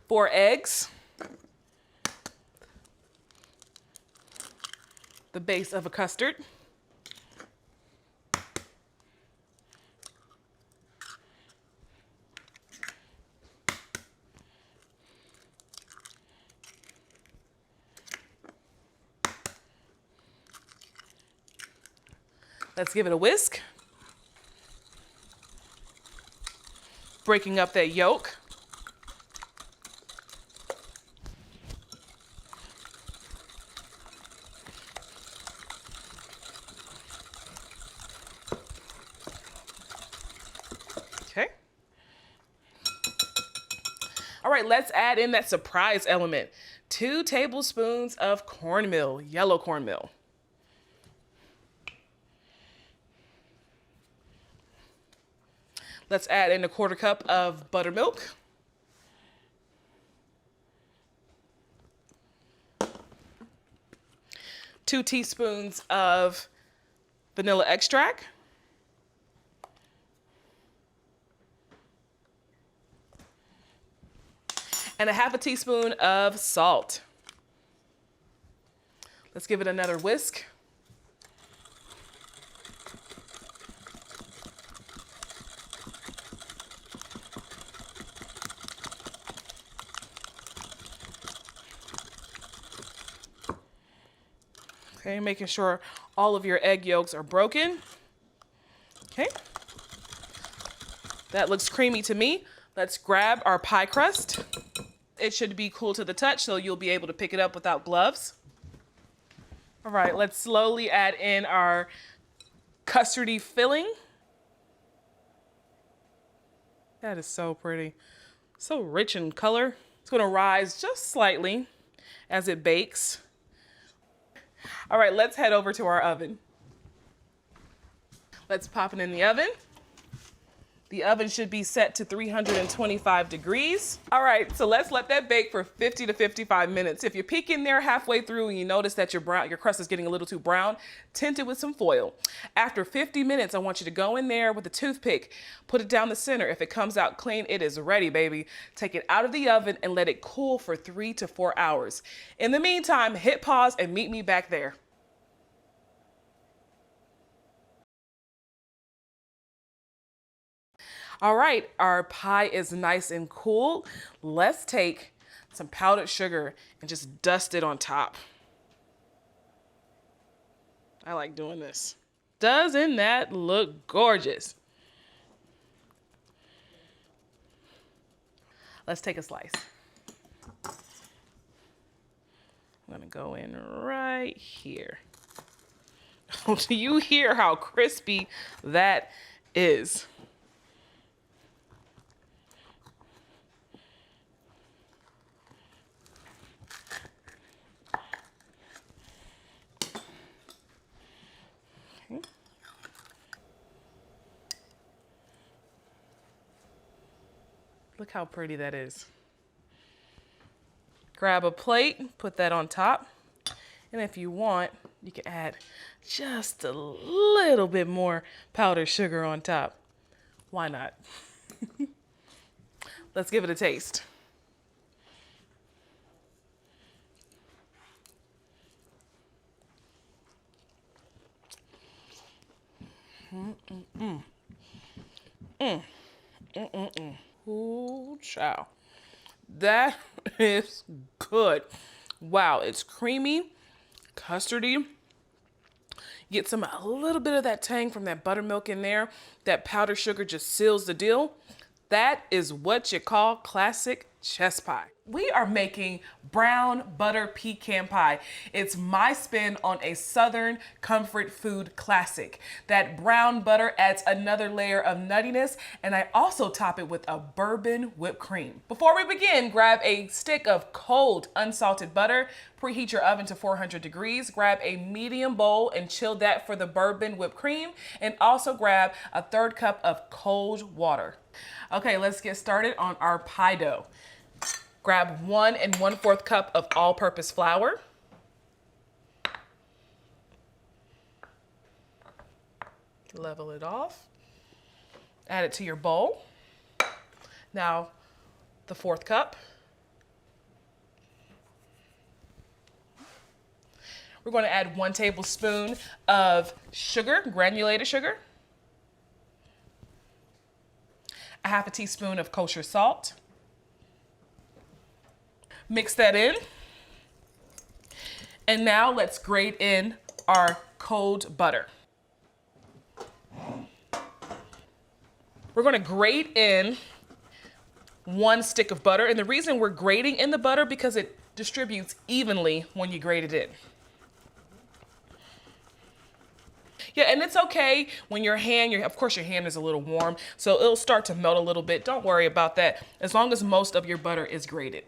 Four eggs, the base of a custard, let's give it a whisk, breaking up that yolk. All right, let's add in that surprise element. 2 tablespoons of cornmeal, yellow cornmeal. Let's add in 1/4 cup of buttermilk. Two teaspoons of vanilla extract. And 1/2 teaspoon of salt. Let's give it another whisk. Okay, making sure all of your egg yolks are broken. Okay. That looks creamy to me. Let's grab our pie crust. It should be cool to the touch, so you'll be able to pick it up without gloves. All right, let's slowly add in our custardy filling. That is so pretty. So rich in color. It's gonna rise just slightly as it bakes. All right, let's head over to our oven. Let's pop it in the oven. The oven should be set to 325 degrees. All right, so let's let that bake for 50 to 55 minutes. If you peek in there halfway through and you notice that your crust is getting a little too brown, tint it with some foil. After 50 minutes, I want you to go in there with a toothpick, put it down the center. If it comes out clean, it is ready, baby. Take it out of the oven and let it cool for 3 to 4 hours. In the meantime, hit pause and meet me back there. All right, our pie is nice and cool. Let's take some powdered sugar and just dust it on top. I like doing this. Doesn't that look gorgeous? Let's take a slice. I'm gonna go in right here. Do you hear how crispy that is? Look how pretty that is. Grab a plate, put that on top. And if you want, you can add just a little bit more powdered sugar on top. Why not? Let's give it a taste. Ooh, child. That is good. Wow, it's creamy, custardy. Get a little bit of that tang from that buttermilk in there. That powdered sugar just seals the deal. That is what you call classic chess pie. We are making brown butter pecan pie. It's my spin on a Southern comfort food classic. That brown butter adds another layer of nuttiness, and I also top it with a bourbon whipped cream. Before we begin, grab a stick of cold unsalted butter, preheat your oven to 400 degrees, grab a medium bowl and chill that for the bourbon whipped cream, and also grab a 1/3 cup of cold water. Okay, let's get started on our pie dough. Grab 1 1/4 cup of all-purpose flour. Level it off. Add it to your bowl. Now, the 1/4 cup. We're going to add 1 tablespoon of sugar, granulated sugar. A 1/2 teaspoon of kosher salt. Mix that in. And now let's grate in our cold butter. We're gonna grate in 1 stick of butter. And the reason we're grating in the butter because it distributes evenly when you grate it in. Yeah, and it's okay when of course your hand is a little warm, so it'll start to melt a little bit. Don't worry about that, as long as most of your butter is grated.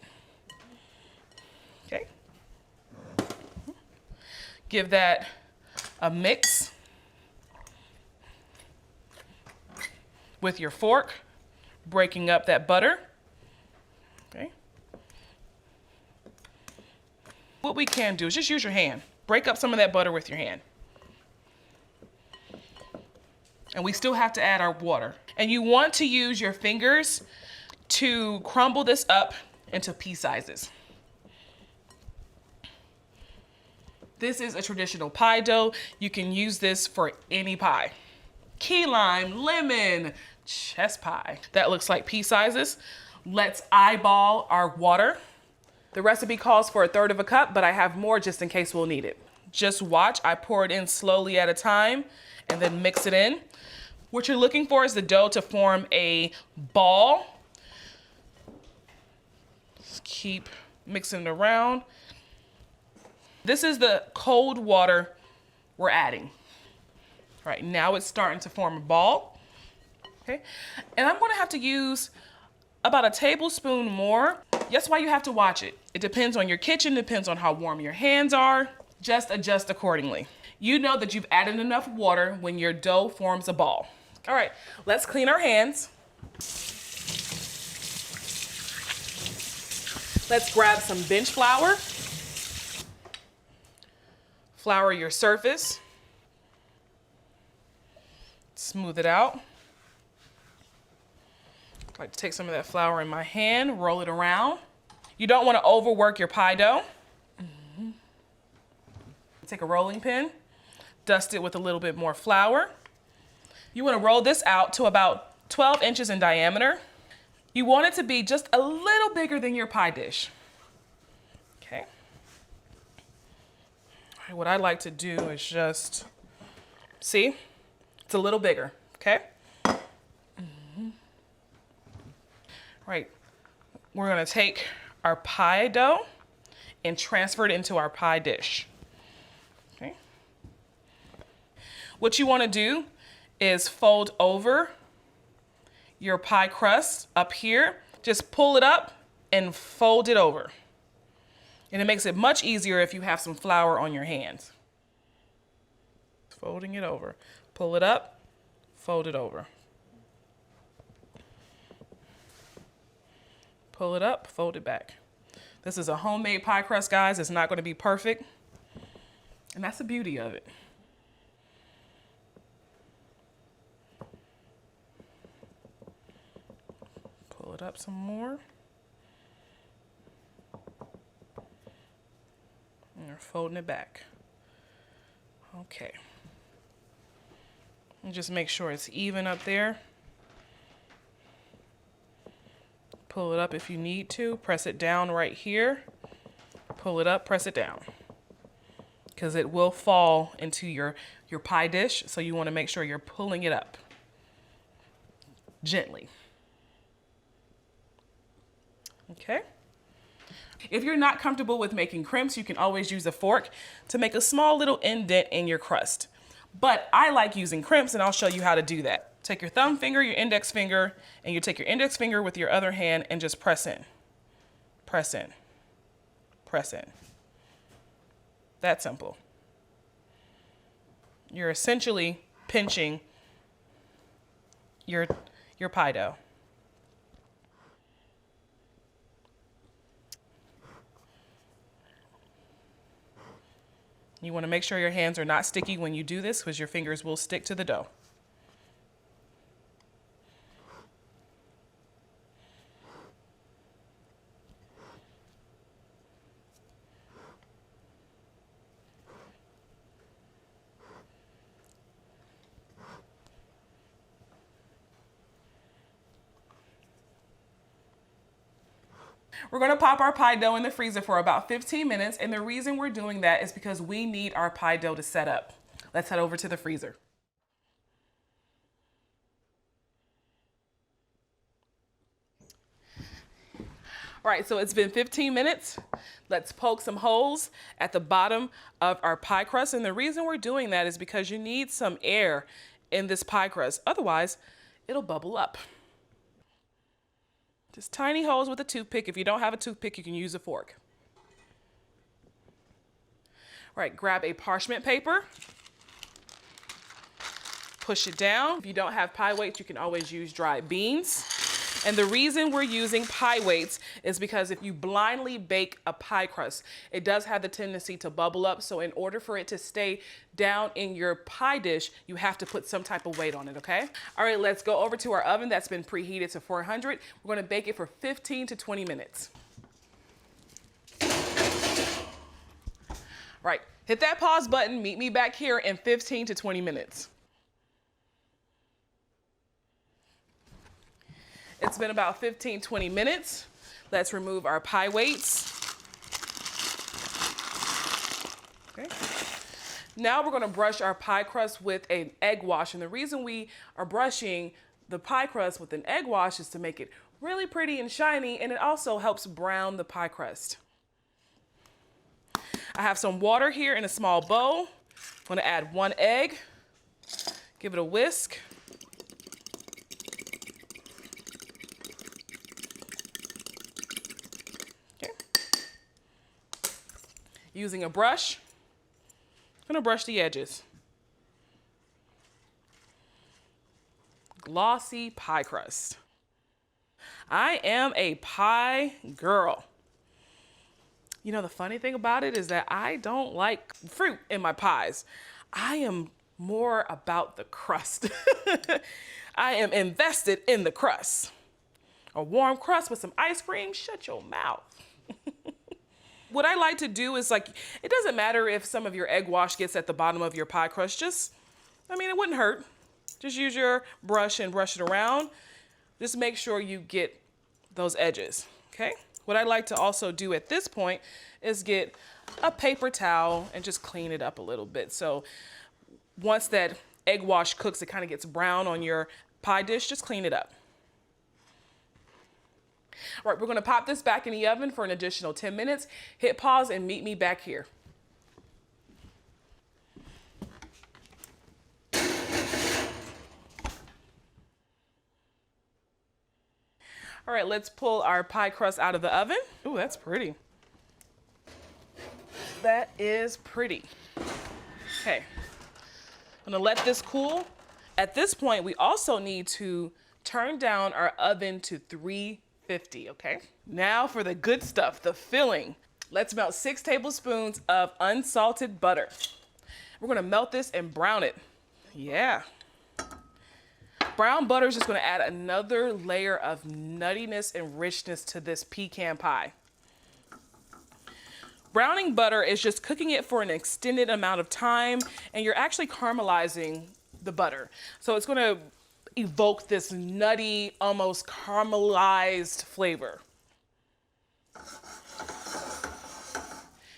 Okay. Give that a mix with your fork, breaking up that butter. Okay. What we can do is just use your hand. Break up some of that butter with your hand. And we still have to add our water. And you want to use your fingers to crumble this up into pea sizes. This is a traditional pie dough. You can use this for any pie. Key lime, lemon, chess pie. That looks like pea sizes. Let's eyeball our water. The recipe calls for 1/3 cup, but I have more just in case we'll need it. Just watch, I pour it in slowly at a time and then mix it in. What you're looking for is the dough to form a ball. Just keep mixing it around. This is the cold water we're adding. All right, now it's starting to form a ball. Okay, and I'm gonna have to use about a tablespoon more. That's why you have to watch it. It depends on your kitchen, depends on how warm your hands are. Just adjust accordingly. You know that you've added enough water when your dough forms a ball. All right, let's clean our hands. Let's grab some bench flour. Flour your surface. Smooth it out. I like to take some of that flour in my hand, roll it around. You don't want to overwork your pie dough. Take a rolling pin, dust it with a little bit more flour. You want to roll this out to about 12 inches in diameter. You want it to be just a little bigger than your pie dish. Okay. All right, what I like to do is just, see, it's a little bigger, okay? Right, we're gonna take our pie dough and transfer it into our pie dish. Okay. What you wanna do is fold over your pie crust up here. Just pull it up and fold it over. And it makes it much easier if you have some flour on your hands. Folding it over. Pull it up, fold it over. Pull it up, fold it back. This is a homemade pie crust, guys. It's not going to be perfect. And that's the beauty of it. Pull it up some more. And you're folding it back. Okay. And just make sure it's even up there. Pull it up if you need to. Press it down right here. Pull it up, press it down. Because it will fall into your pie dish, so you want to make sure you're pulling it up gently. Okay. If you're not comfortable with making crimps, you can always use a fork to make a small little indent in your crust. But I like using crimps, and I'll show you how to do that. Take your thumb finger, your index finger, and you take your index finger with your other hand and just press in. Press in. Press in. That simple. You're essentially pinching your pie dough. You want to make sure your hands are not sticky when you do this, because your fingers will stick to the dough. We're gonna pop our pie dough in the freezer for about 15 minutes, and the reason we're doing that is because we need our pie dough to set up. Let's head over to the freezer. All right, so it's been 15 minutes. Let's poke some holes at the bottom of our pie crust, and the reason we're doing that is because you need some air in this pie crust. Otherwise, it'll bubble up. Just tiny holes with a toothpick. If you don't have a toothpick, you can use a fork. All right, grab a parchment paper. Push it down. If you don't have pie weights, you can always use dried beans. And the reason we're using pie weights is because if you blindly bake a pie crust, it does have the tendency to bubble up. So in order for it to stay down in your pie dish, you have to put some type of weight on it, okay? All right, let's go over to our oven that's been preheated to 400. We're gonna bake it for 15 to 20 minutes. Right, hit that pause button. Meet me back here in 15 to 20 minutes. It's been about 15, 20 minutes. Let's remove our pie weights. Okay. Now we're gonna brush our pie crust with an egg wash. And the reason we are brushing the pie crust with an egg wash is to make it really pretty and shiny, and it also helps brown the pie crust. I have some water here in a small bowl. I'm gonna add 1 egg, give it a whisk. Using a brush, I'm gonna brush the edges. Glossy pie crust. I am a pie girl. You know, the funny thing about it is that I don't like fruit in my pies. I am more about the crust. I am invested in the crust. A warm crust with some ice cream, shut your mouth. What I like to do is, like, it doesn't matter if some of your egg wash gets at the bottom of your pie crust. Just, I mean, it wouldn't hurt. Just use your brush and brush it around. Just make sure you get those edges, okay? What I like to also do at this point is get a paper towel and just clean it up a little bit. So once that egg wash cooks, it kind of gets brown on your pie dish, just clean it up. All right, we're gonna pop this back in the oven for an additional 10 minutes. Hit pause and meet me back here. All right, let's pull our pie crust out of the oven. Ooh, that's pretty. That is pretty. Okay, I'm gonna let this cool. At this point, we also need to turn down our oven to 350, okay? Now for the good stuff, the filling. Let's melt 6 tablespoons of unsalted butter. We're gonna melt this and brown it. Yeah. Brown butter is just gonna add another layer of nuttiness and richness to this pecan pie. Browning butter is just cooking it for an extended amount of time, and you're actually caramelizing the butter. So it's gonna evoke this nutty, almost caramelized flavor.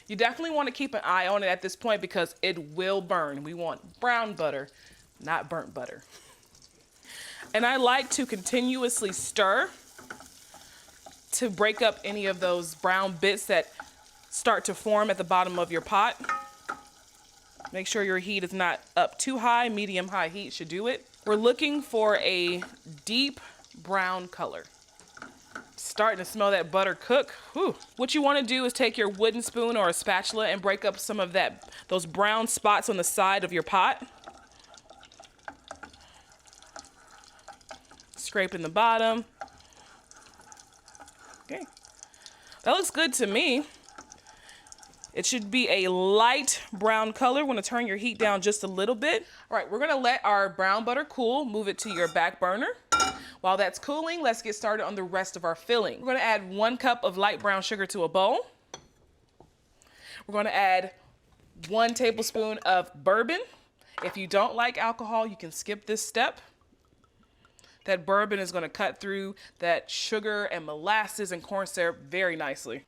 You definitely wanna keep an eye on it at this point because it will burn. We want brown butter, not burnt butter. And I like to continuously stir to break up any of those brown bits that start to form at the bottom of your pot. Make sure your heat is not up too high. Medium-high heat should do it. We're looking for a deep brown color. Starting to smell that butter cook. Whew. What you want to do is take your wooden spoon or a spatula and break up some of those brown spots on the side of your pot. Scraping the bottom. Okay, that looks good to me. It should be a light brown color. We're gonna turn your heat down just a little bit. All right, we're gonna let our brown butter cool. Move it to your back burner. While that's cooling, let's get started on the rest of our filling. We're gonna add 1 cup of light brown sugar to a bowl. We're gonna add 1 tablespoon of bourbon. If you don't like alcohol, you can skip this step. That bourbon is gonna cut through that sugar and molasses and corn syrup very nicely.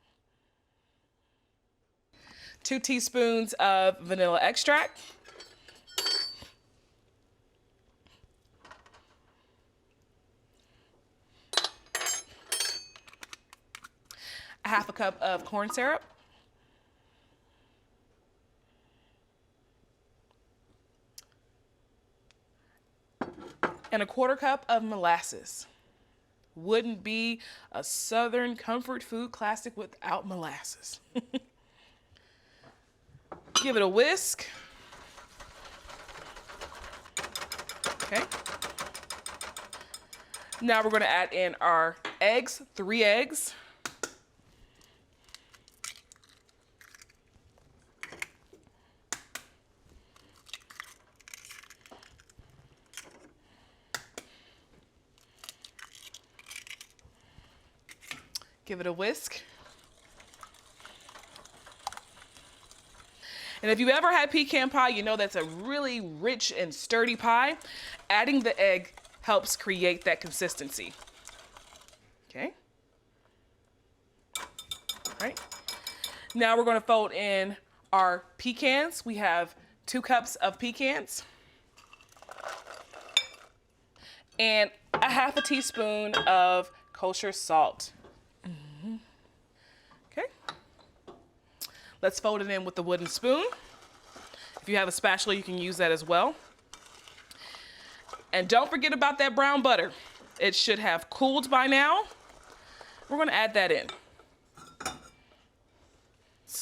2 teaspoons of vanilla extract. A 1/2 cup of corn syrup. And a 1/4 cup of molasses. Wouldn't be a Southern comfort food classic without molasses. Give it a whisk. Okay. Now we're gonna add in our eggs, 3 eggs. Give it a whisk. And if you've ever had pecan pie, you know that's a really rich and sturdy pie. Adding the egg helps create that consistency. Okay. All right. Now we're going to fold in our pecans. We have 2 cups of pecans. And a 1/2 teaspoon of kosher salt. Okay. Let's fold it in with the wooden spoon. If you have a spatula, you can use that as well. And don't forget about that brown butter. It should have cooled by now. We're going to add that in.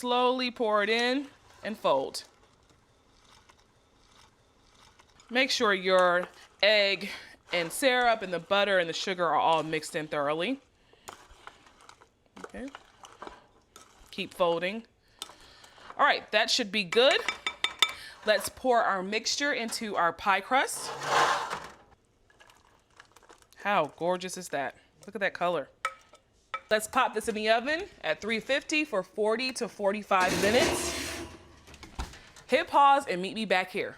slowly pour it in and fold. Make sure your egg and syrup and the butter and the sugar are all mixed in thoroughly. Okay. Keep folding. All right, that should be good. Let's pour our mixture into our pie crust. How gorgeous is that? Look at that color. Let's pop this in the oven at 350 for 40 to 45 minutes. Hit pause and meet me back here.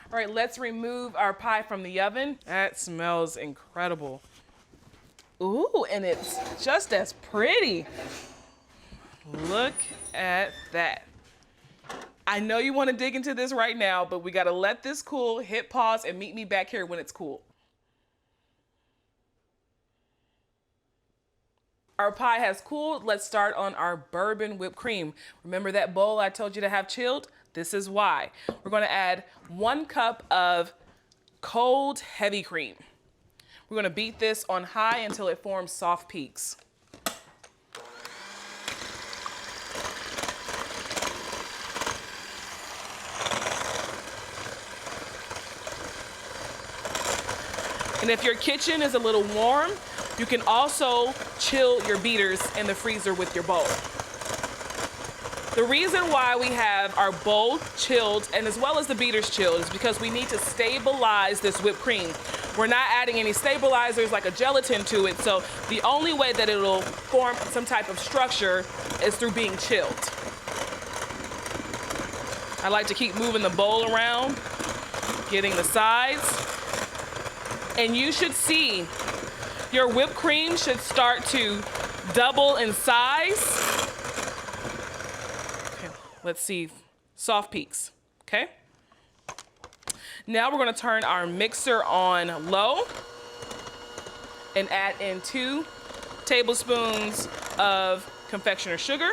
All right, let's remove our pie from the oven. That smells incredible. Ooh, and it's just as pretty. Look at that. I know you want to dig into this right now, but we got to let this cool, hit pause, and meet me back here when it's cool. Our pie has cooled. Let's start on our bourbon whipped cream. Remember that bowl I told you to have chilled? This is why. We're going to add 1 cup of cold heavy cream. We're going to beat this on high until it forms soft peaks. And if your kitchen is a little warm, you can also chill your beaters in the freezer with your bowl. The reason why we have our bowl chilled and as well as the beaters chilled is because we need to stabilize this whipped cream. We're not adding any stabilizers like a gelatin to it, so the only way that it'll form some type of structure is through being chilled. I like to keep moving the bowl around, getting the sides. And you should see your whipped cream should start to double in size. Okay, let's see, soft peaks, okay? Now we're gonna turn our mixer on low and add in 2 tablespoons of confectioner sugar.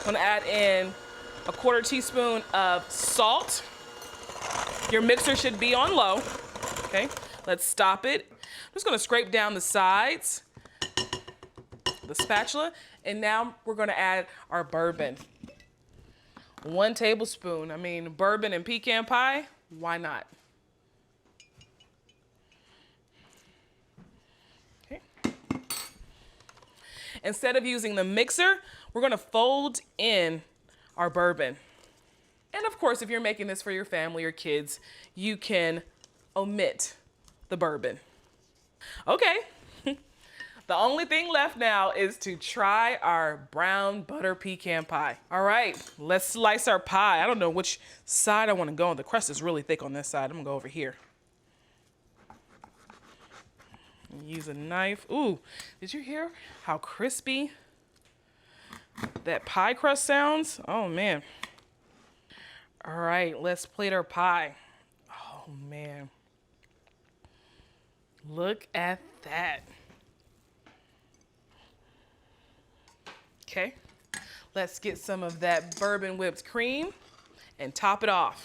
I'm gonna add in a 1/4 teaspoon of salt. Your mixer should be on low. Okay, let's stop it. I'm just gonna scrape down the sides, the spatula, and now we're gonna add our bourbon. 1 tablespoon. I mean, bourbon and pecan pie, why not? Okay. Instead of using the mixer, we're gonna fold in our bourbon. And of course, if you're making this for your family or kids, you can omit the bourbon. Okay, the only thing left now is to try our brown butter pecan pie. All right, let's slice our pie. I don't know which side I want to go on. The crust is really thick on this side. I'm gonna go over here. Use a knife. Ooh, did you hear how crispy that pie crust sounds? Oh man. All right, let's plate our pie. Oh man. Look at that. Okay, let's get some of that bourbon whipped cream and top it off.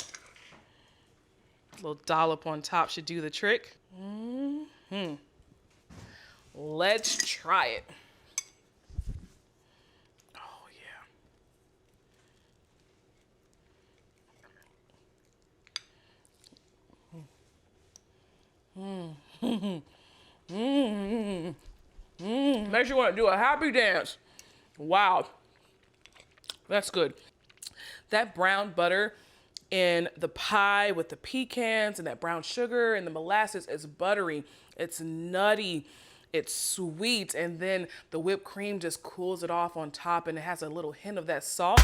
A little dollop on top should do the trick. Let's try it. Makes you want to do a happy dance. Wow, that's good. That brown butter in the pie with the pecans and that brown sugar and the molasses is buttery. It's nutty. It's sweet. And then the whipped cream just cools it off on top and it has a little hint of that salt.